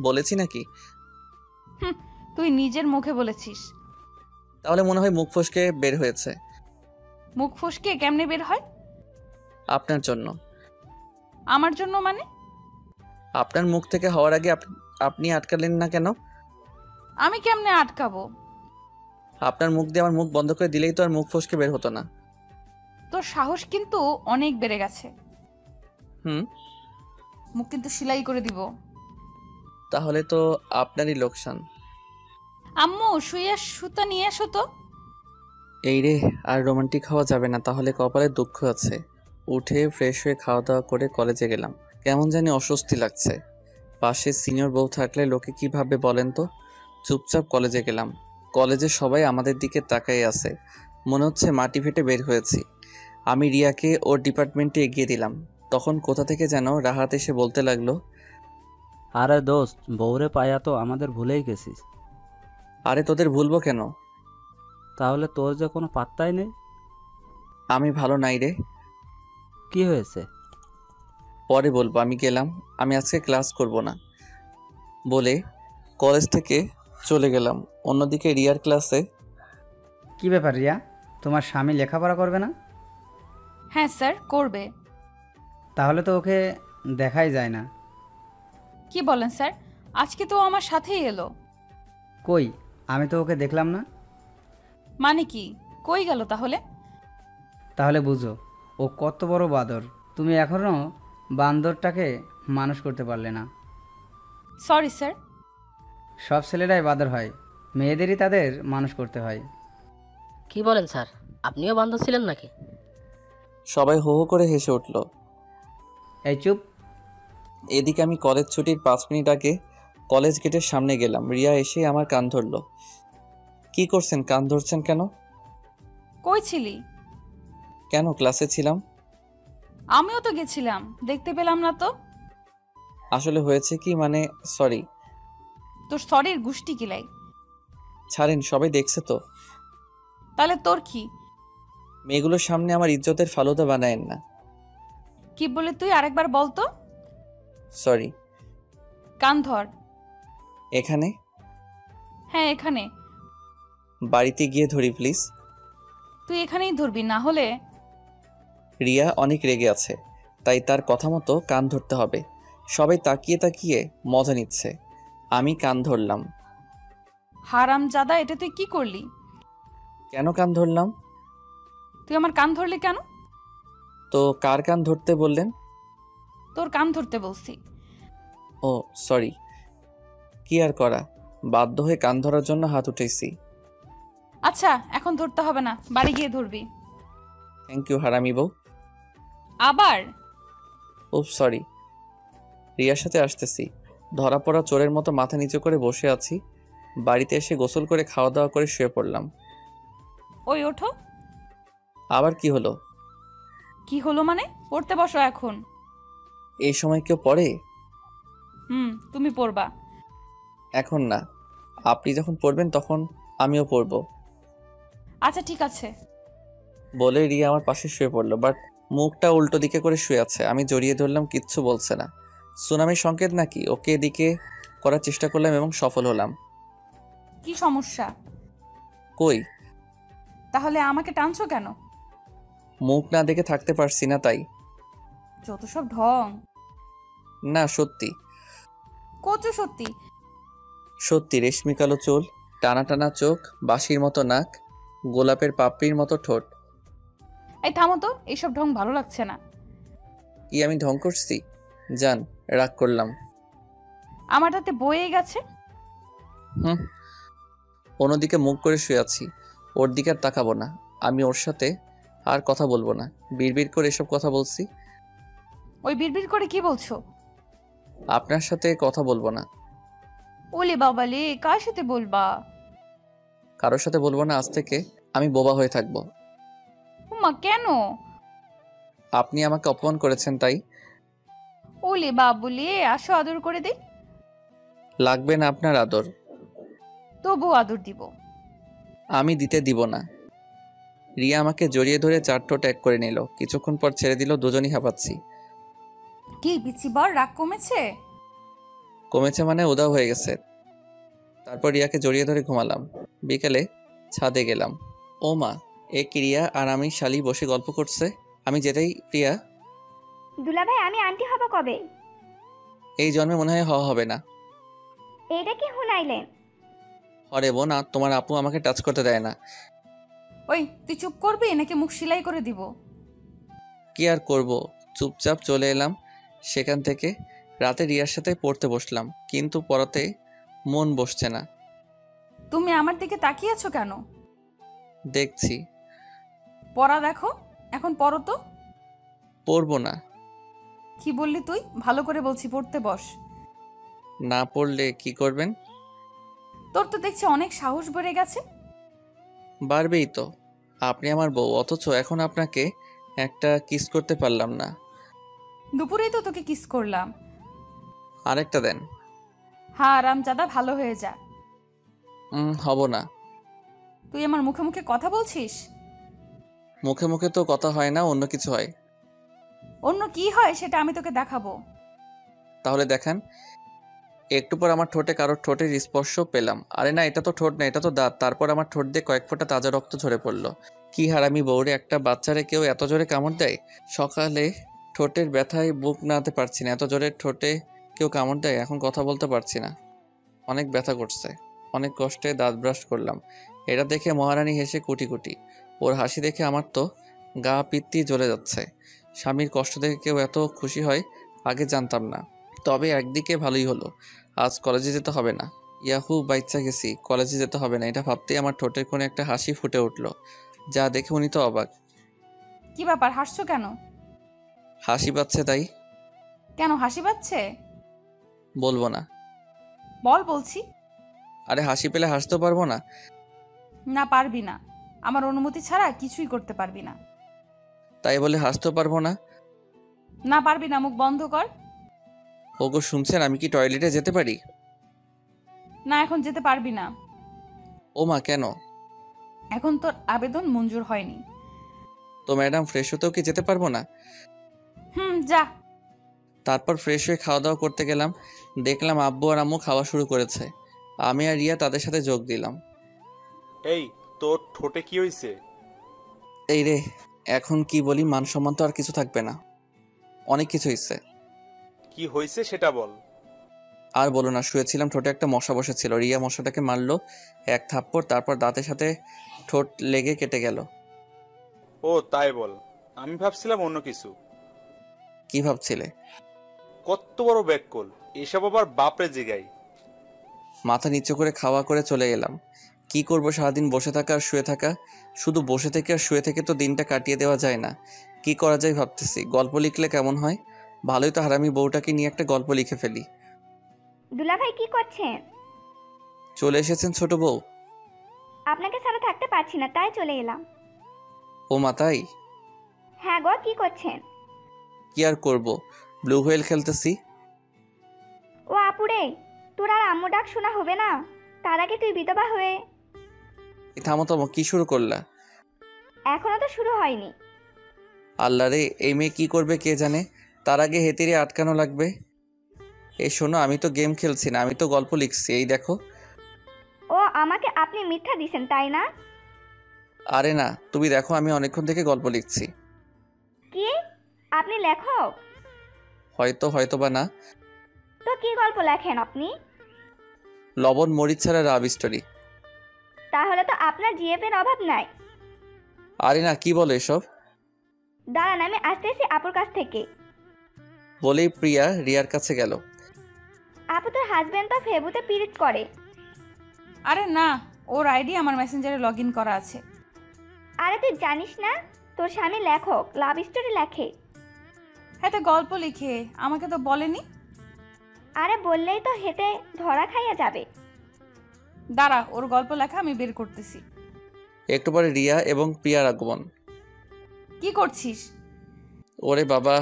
বলেছি নাকি? তুই নিজের মুখে বলেছিস। তাহলে মনে হয় মুখ ফসকে বের হয়েছে। মুখ ফসকে কেমনে বের হয়? আপনার জন্য। আমার জন্য মানে? আপনার মুখ থেকে হওয়ার আগে আপনি আটকালেন না কেন? আমি কেমনে আটকাবো? আপনার মুখ দিয়ে আমার মুখ বন্ধ করে দিলেই তো আর মুখ ফসকে বের হতো না। তোর সাহস কিন্তু অনেক বেড়ে গেছে। হুম। মুখ কিন্তু সেলাই করে দিব। তাহলে তো আপনারই লোকসান। আম্মু শুয়ে সুতা নিয়ে এসো তো। এই রে, আর রোমান্টিক হওয়া যাবে না, তাহলে কপালে দুঃখ আছে। উঠে ফ্রেশ হয়ে খাওয়া দাওয়া করে কলেজে গেলাম। কেমন জানি অস্বস্তি লাগছে। পাশে সিনিয়র বউ থাকলে লোকে কি ভাববে বলেন তো। চুপচাপ কলেজে গেলাম। কলেজে সবাই আমাদের দিকে তাকিয়ে আছে, মনে হচ্ছে মাটি ফেটে বের হয়েছি। আমি রিয়াকে ওর ডিপার্টমেন্টে এগিয়ে দিলাম। তখন কোথা থেকে যেন রাহাত এসে বলতে লাগলো, আরে দোস্ত, বউরে পায়া তো আমাদের ভুলেই গেছিস। আরে তোদের ভুলবো কেন? তাহলে তোর যে কোনো পাত্তাই নেই। আমি ভালো নাই রে। কি হয়েছে? পরে বলবো, আমি গেলাম। আমি আজকে ক্লাস করব না বলে কলেজ থেকে চলে গেলাম। অন্যদিকে রিয়ার ক্লাসে। কি ব্যাপার রিয়া, তোমার স্বামী লেখাপড়া করবে না? হ্যাঁ স্যার করবে। তাহলে তো ওকে দেখাই যায় না। কি বলেন স্যার? আজকে তো আমার সাথেই এলো। কই, আমি তো ওকে দেখলাম না। মানে কি, কই গেল তাহলে? তাহলে বুঝো ও কত বড় বাঁদর। তুমি এখনও বান্দরটাকে মানুষ করতে পারলে না। Sorry sir. সব ছেলেরাই বাঁদর হয়, মেয়েদেরই তাদের মানুষ করতে হয়। কি বলেন স্যার, আপনিও বান্ধব ছিলেন নাকি? সবাই হো হো করে হেসে উঠল। এই চুপ। এদিকে আমি কলেজ ছুটির 5 মিনিট আগে কলেজ গেটের সামনে গেলাম। রিয়া এসে আমার কান ধরলো। কি করছেন, কান ধরছেন কেন? কই ছিলি? কেন, ক্লাসে ছিলাম। আমিও তো গেছিলাম, দেখতে পেলাম না তো। আসলে হয়েছে কি, মানে সরি। তোর সরির গুষ্টি কিলাই। ছাড়েন, সবাই দেখছে তো। তাহলে তোর কি? মেয়েগুলোর সামনে আমার ইজ্জতের ফালুদা বানায়েন না। কি বলে তুই আরেকবার বল তো। সরি। কান ধর। এখানে? হ্যাঁ এখানে। বাড়িতে গিয়ে ধরি প্লিজ। তুই এখানেই ধরবি, না হলে। রিয়া অনেক রেগে আছে, তাই তার কথা মতো কান ধরতে হবে। সবাই তাকিয়ে তাকিয়ে মজা নিচ্ছে। আমি কান ধরলাম। হারাম জাদা, এটা তুই কি করলি? কেন কান ধরলাম? তুই আমার কান ধরলি কেন? তো কার কান ধরতে বললেন? তোর কান ধরতে বলছি। ও সরি। কি আর করা, বাধ্য হয়ে কান ধরার জন্য হাত উঠেছি। আচ্ছা এখন ধরতে হবে না, বাড়ি গিয়ে ধরবি। থ্যাংক ইউ হারামি বউ। আবার? উপ সরি। রিয়ার সাথে আসতেছি। ধরা পড়া চোরের মতো মাথা নিচু করে বসে আছি। বাড়িতে এসে গোসল করে খাওয়া দাওয়া করে শুয়ে পড়লাম। ওই ওঠো। আবার কি হলো? কি হলো মানে? পড়তে বসো এখন। এই সময় কেউ পড়ে? তুমি পড়বা। এখন না, আপনি যখন পড়বেন তখন আমিও পড়ব। আচ্ছা ঠিক আছে। বলে রিয়া আমার পাশে শুয়ে পড়লো, বাট মুখটা উল্টো দিকে করে শুয়ে আছে। আমি জড়িয়ে ধরলাম, কিচ্ছু বলছে না। সুনামির সংকেত নাকি? ওকে এদিকে করার চেষ্টা করলাম এবং সফল হলাম। কি সমস্যা? কই? তাহলে আমাকে টানছো কেন? মুখ না দেখে থাকতে পারছি না তাই। যত সব ঢং। না সত্যি কচু সত্যি। সত্যি, রেশমি কালো চুল, টানা টানা চোখ, বাঁশির মতো নাক, গোলাপের পাপড়ির মতো ঠোঁট। এই থামো তো, এইসব ঢং ভালো লাগছে না। কি আমি ঢং করছি? জান, রাগ করলাম। আমার হাতে বয়ে গেছে। হুম, অন্যদিকে মুখ করে শুয়ে আছি, ওর দিকে আর তাকাবো না। আমি ওর সাথে আর কথা বলবো না। বিড়বিড় করে এসব কথা বলছি। ওই বিড়বিড় করে কি বলছো? আপনার সাথে কথা বলবো না। ওলে বাবালে, কার সাথে বলবা? কারোর সাথে বলবো না। আজ থেকে আমি বোবা হয়ে থাকবো। উমা, কেন? আপনি আমাকে অপমান করেছেন তাই। ওলে বাবুলে, আসো আদর করে দে। লাগবে না আপনার আদর। তবু আদর দিব। আমি দিতে দিব না। রিয়া আমাকে জড়িয়ে ধরে চার ঠোঁট এক করে নিল। কিছুক্ষণ পর ছেড়ে দিল। দুজনই হাঁপাচ্ছি। কি বিচিবার, রাগ কমেছে? কমেছে মানে উধাও হয়ে গেছে। তারপর রিয়াকে জড়িয়ে ধরে ঘুমালাম। বিকেলে ছাদে গেলাম। ও মা, এ কি রিয়া আর আমি শালি বসে গল্প করছে। আমি যেতেই প্রিয়া, দুলাভাই আমি আন্টি হব কবে? এই জন্মে মনে হয় হওয়া হবে না। এটা কি হুনাইলেন? অরে বোন, আর তোমার আপু আমাকে টাচ করতে দেয় না। ওই তুই চুপ করবি নাকি মুখ সেলাই করে দিব? কি আর করব, চুপচাপ চলে এলাম সেখান থেকে। রাতে রিয়ার সাথে পড়তে বসলাম, কিন্তু পড়াতে মন বসছে না। তুমি আমার দিকে তাকিয়ে আছো কেন? দেখছি। পড়া দেখো, এখন পড়ো তো। পড়বো না। কি বললি তুই? ভালো করে বলছি, পড়তে বস। না পড়লে কি করবেন? তোর তো দেখছি অনেক সাহস বেড়ে গেছে। বাড়বেই তো, আপনি আমার বউ, অথচ এখন আপনাকে একটা কিস করতে পারলাম না। দুপুরেই তো তোকে কিস করলাম। আরেকটা দেন। হ্যাঁ আরামজাদা, ভালো হয়ে যা। হব না। তুই আমার মুখে মুখে কথা বলছিস? মুখে মুখে তো কথা হয় না, অন্য কিছু হয়। অন্য কি হয় সেটা আমি তোকে দেখাবো। তাহলে দেখান। একটু পর আমার ঠোঁটে কারোর ঠোঁটের স্পর্শ পেলাম। আরে না, এটা তো ঠোঁট না, এটা তো দাঁত। তারপর আমার ঠোঁট দিয়ে কয়েক ফোঁটা তাজা রক্ত ঝরে পড়লো। কি হারামি বউরে, একটা বাচ্চারে কেউ এত জোরে কামড় দেয়? সকালে ঠোঁটের ব্যথায় বুক নাড়াতে পারছি না, এত জোরে ঠোঁটে কেউ কামড় দেয়? এখন কথা বলতে পারছি না, অনেক ব্যথা করছে। অনেক কষ্টে দাঁত ব্রাশ করলাম। এটা দেখে মহারানী হেসে কুটি কুটি। ওর হাসি দেখে আমার তো গা পিত্তি জ্বলে যাচ্ছে। স্বামীর কষ্ট দেখে কেউ এত খুশি হয় আগে জানতাম না। তবে একদিকে ভালোই হলো, আজ কলেজে যেতে হবে না। ইয়াহু, বাইচ্চা গেছি, কলেজে যেতে হবে না। এটা ভাবতেই আমার ঠোঁটের কোণে একটা হাসি ফুটে উঠল, যা দেখে উনি তো অবাক। কি ব্যাপার, হাসছো কেন? হাসি পাচ্ছে তাই। কেন হাসি পাচ্ছে? বলবো না। বল বলছি। আরে হাসি পেলে হাসতেও পারবো না? না পারবি না, আমার অনুমতি ছাড়া কিছুই করতে পারবি না। তাই বলে হাসতেও পারবো না? না পারবি না, মুখ বন্ধ কর। ওগো শুনছেন, আমি কি টয়লেটে যেতে পারি? না, এখন যেতে পারবি না। ও মা, কেন? এখন তোর আবেদন মঞ্জুর হয়নি। তো ম্যাডাম, ফ্রেশ হতেও কি যেতে পারবো না? যা। তারপর ফ্রেশ হয়ে খাওয়া দাওয়া করতে গেলাম। দেখলাম আব্বু আর আম্মু খাওয়া শুরু করেছে। আমি আর রিয়া তাদের সাথে যোগ দিলাম। এই, তোর ঠোঁটে কি হয়েছে? এই রে, এখন কি বলি, মান সম্মান তো আর কিছু থাকবে না। অনেক কিছু হয়েছে। কি হয়েছে সেটা বল। আর বলো না, শুয়েছিলাম, ঠোঁটে একটা মশা বসেছিল। রিয়া মশাটাকে মারলো এক থাপ্পড়, তারপর দাঁতের সাথে ঠোঁট লেগে কেটে গেল। ও তাই বল, আমি ভাবছিলাম অন্য কিছু। কি ভাবছিলে? কত বড় ব্যাককল, এসব আবার বাপরে জিগাই। মাথা নিচু করে খাওয়া করে চলে এলাম। কি করব, সারাদিন বসে থাকা আর শুয়ে থাকা। শুধু বসে থেকে আর শুয়ে থেকে তো দিনটা কাটিয়ে দেওয়া যায় না। কি করা যায় ভাবতেছি, গল্প লিখলে কেমন হয়? ভালোই তো, হারামি বউটাকে নিয়ে একটা গল্প লিখে ফেলি। দুলাভাই কি করছেন? চলে এসেছেন ছোট বউ? আপনাকে ছাড়া থাকতে পারছি না, তাই চলে এলাম। ও মা, তাই? হ্যাঁ গো, কি করছেন? কি আর করব, ব্লু হুয়েল খেলতেছি। ও আপুরে, তোর আর আম্মু ডাক শোনা হবে না? তার আগে তুই বিধবা হয়ে। থামো থামো, কি শুরু করলা? এখনো তো শুরু হয়নি। আল্লাহ রে, এই মেয়ে কি করবে কে জানে। তার আগে হেতিরে আটকানো লাগবে। এই শোনো, আমি তো গেম খেলছি না, আমি তো গল্প লিখছি, এই দেখো। ও আমাকে আপনি মিথ্যা দিছেন তাই না? আরে না, তুমি দেখো, আমি অনেকক্ষণ থেকে গল্প লিখছি। কি আপনি লেখক? হয়তো বা না। তো কি গল্প লেখেন আপনি? লবণ মরিচ ছাড়া রাব স্টোরি। তাহলে তো আপনার জিএফ এর অভাব নাই। আরে না, কি বলো এসব? দাঁড়ান, আমি আসতেছি আপুর কাছ থেকে। বলেই প্রিয়া রিয়ার কাছে গেল। আপু তোর হাজবেন্ড তো ফেবুতে পিরিত করে। আরে না, ওর আইডি আমার মেসেঞ্জারে লগ ইন করা আছে। আরে তুই জানিস না তোর স্বামী লেখক, লাভ স্টোরি লেখে। হ্যাঁ, তো গল্প লিখে, আমাকে তো বলেনি। আরে বললেই তো হেঁটে ধরা খাইয়া যাবে। দাঁড়া, ওর গল্প লেখা আমি বের করতেছি। একটু পরে রিয়া এবং প্রিয়ার আগমন। কি করছিস? ওরে বাবা,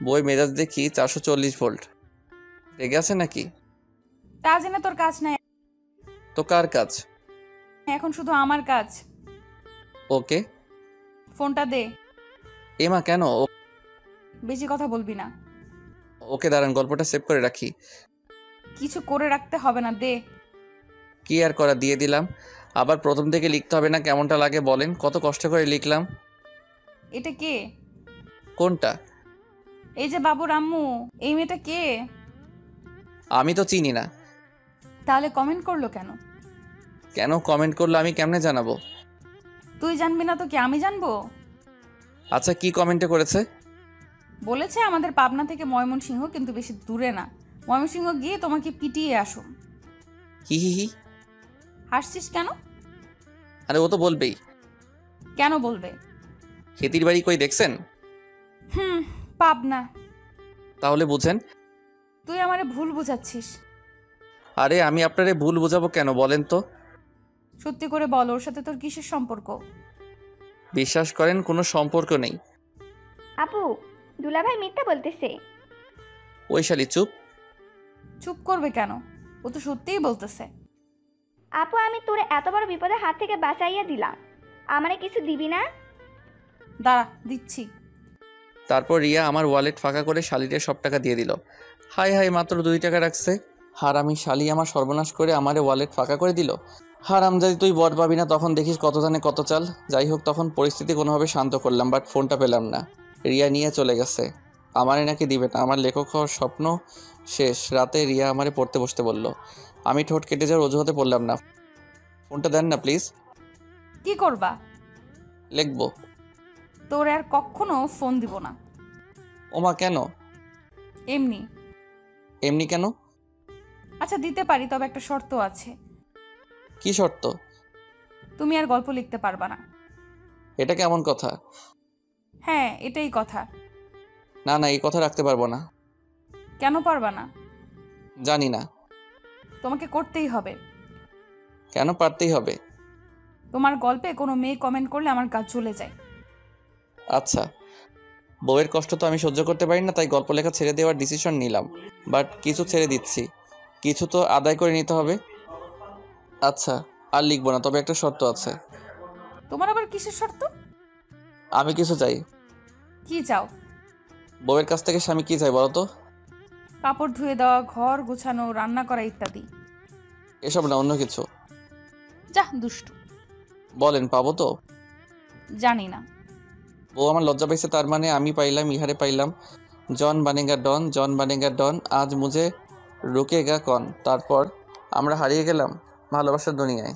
বই মেজাজ দেখি 440 ভোল্ট। রেগে আছে নাকি? তা জেনে তোর কাজ নাই। তো কার কাজ? এখন শুধু আমার কাজ। ওকে। ফোনটা দে। এমা কেন? বেশি কথা বলবি না। ওকে দাঁড়ান, গল্পটা সেভ করে রাখি। কিছু করে রাখতে হবে না, দে। কি আর করা, দিয়ে দিলাম। আবার প্রথম থেকে লিখতে হবে না? কেমনটা লাগে বলেন, কত কষ্ট করে লিখলাম। এটা কে? কোনটা? এই যে বাবুর আম্মু। এই মেয়েটা কে? আমি তো চিনি না। তাহলে কমেন্ট করলো কেন? কেন কমেন্ট করলো আমি কেমনে জানাবো? তুই জানবি না তো কি আমি জানবো? আচ্ছা, কি কমেন্টে করেছে? বলেছে আমাদের পাবনা থেকে ময়মনসিংহ, কিন্তু বেশি দূরে না। ময়মনসিংহ গিয়ে তোমাকে পিটিয়ে আসুন। হি হি হি। হাসছিস কেন? আরে ও তো বলবেই। কেন বলবে? খেতির বাড়ি কই দেখছেন? পাবনা। তাহলে বুঝেন। তুই আমারে ভুল বুঝাচ্ছিস। আরে আমি আপনারে ভুল বুঝাবো কেন বলেন তো? সত্যি করে বল, ওর সাথে তোর কিসের সম্পর্ক? বিশ্বাস করেন, কোনো সম্পর্ক নেই। আপু দুলাভাই মিথ্যা বলতেছে। ওই শালি চুপ। চুপ করবে কেন? ও তো সত্যিই বলতেছে। আপু আমি তোরে এত বড় বিপদের হাত থেকে বাঁচাইয়া দিলাম, আমারে কিছু দিবি না? দাঁড়া, দিচ্ছি। তারপর রিয়া আমার ওয়ালেট ফাঁকা করে শালিরে সব টাকা দিয়ে দিল। হাই হাই, মাত্র 2 টাকা রাখছে। হারামি শালি আমার সর্বনাশ করে আমারে ওয়ালেট ফাঁকা করে দিল। হারামজাদি, তুই বট পাবি না, তখন দেখিস কত ধানে কত চাল। যাই হোক, তখন পরিস্থিতি কোনোভাবে শান্ত করলাম, বাট ফোনটা পেলাম না। রিয়া নিয়ে চলে গেছে। আমারে নাকি দিবে না। আমার লেখক হওয়ার স্বপ্ন শেষ। রাতে রিয়া আমারে পড়তে বসতে বলল। আমি ঠোঁট কেটে যাওয়ার অজুহাতে পড়লাম না। ফোনটা দেন না প্লিজ। কি করবা? লিখবো। তোর আর কখনো ফোন দিব না। ওমা কেন? এমনি। এমনি কেন? আচ্ছা দিতে পারি, তবে একটা শর্ত আছে। কি শর্ত? তুমি আর গল্প লিখতে পারবা না। এটা কেমন কথা? হ্যাঁ, এটাই কথা। না না, এই কথা রাখতে পারবো না। কেন পারবা না? জানি না। তোমাকে করতেই হবে। কেন পারতেই হবে? তোমার গল্পে কোনো মেয়ে কমেন্ট করলে আমার গা জ্বলে যায়। আচ্ছা, বউয়ের কষ্ট তো আমি সহ্য করতে পারি না, তাই গল্প লেখা ছেড়ে দেওয়ার ডিসিশন নিলাম। বাট কিছু ছেড়ে দিচ্ছি, কিছু তো আদায় করে নিতে হবে। আচ্ছা, আর লিখবো না, তবে একটা শর্ত আছে। তোমার আবার কিসের শর্ত? আমি কিছু চাই। কি চাও? বউয়ের কাছ থেকে স্বামী কি চাই বলো তো? কাপড় ধুয়ে দেওয়া, ঘর গোছানো, রান্না করা ইত্যাদি। এসব না, অন্য কিছু। যা দুষ্টু। বলেন, পাবো তো? জানি না। বউ আমার লজ্জা পাইছে, তার মানে আমি পাইলাম, ইহারে পাইলাম। জন বানেগা ডন, জন বানেগা ডন, আজ মুঝে রুকেগা কন। তারপর আমরা হারিয়ে গেলাম ভালোবাসার দুনিয়ায়।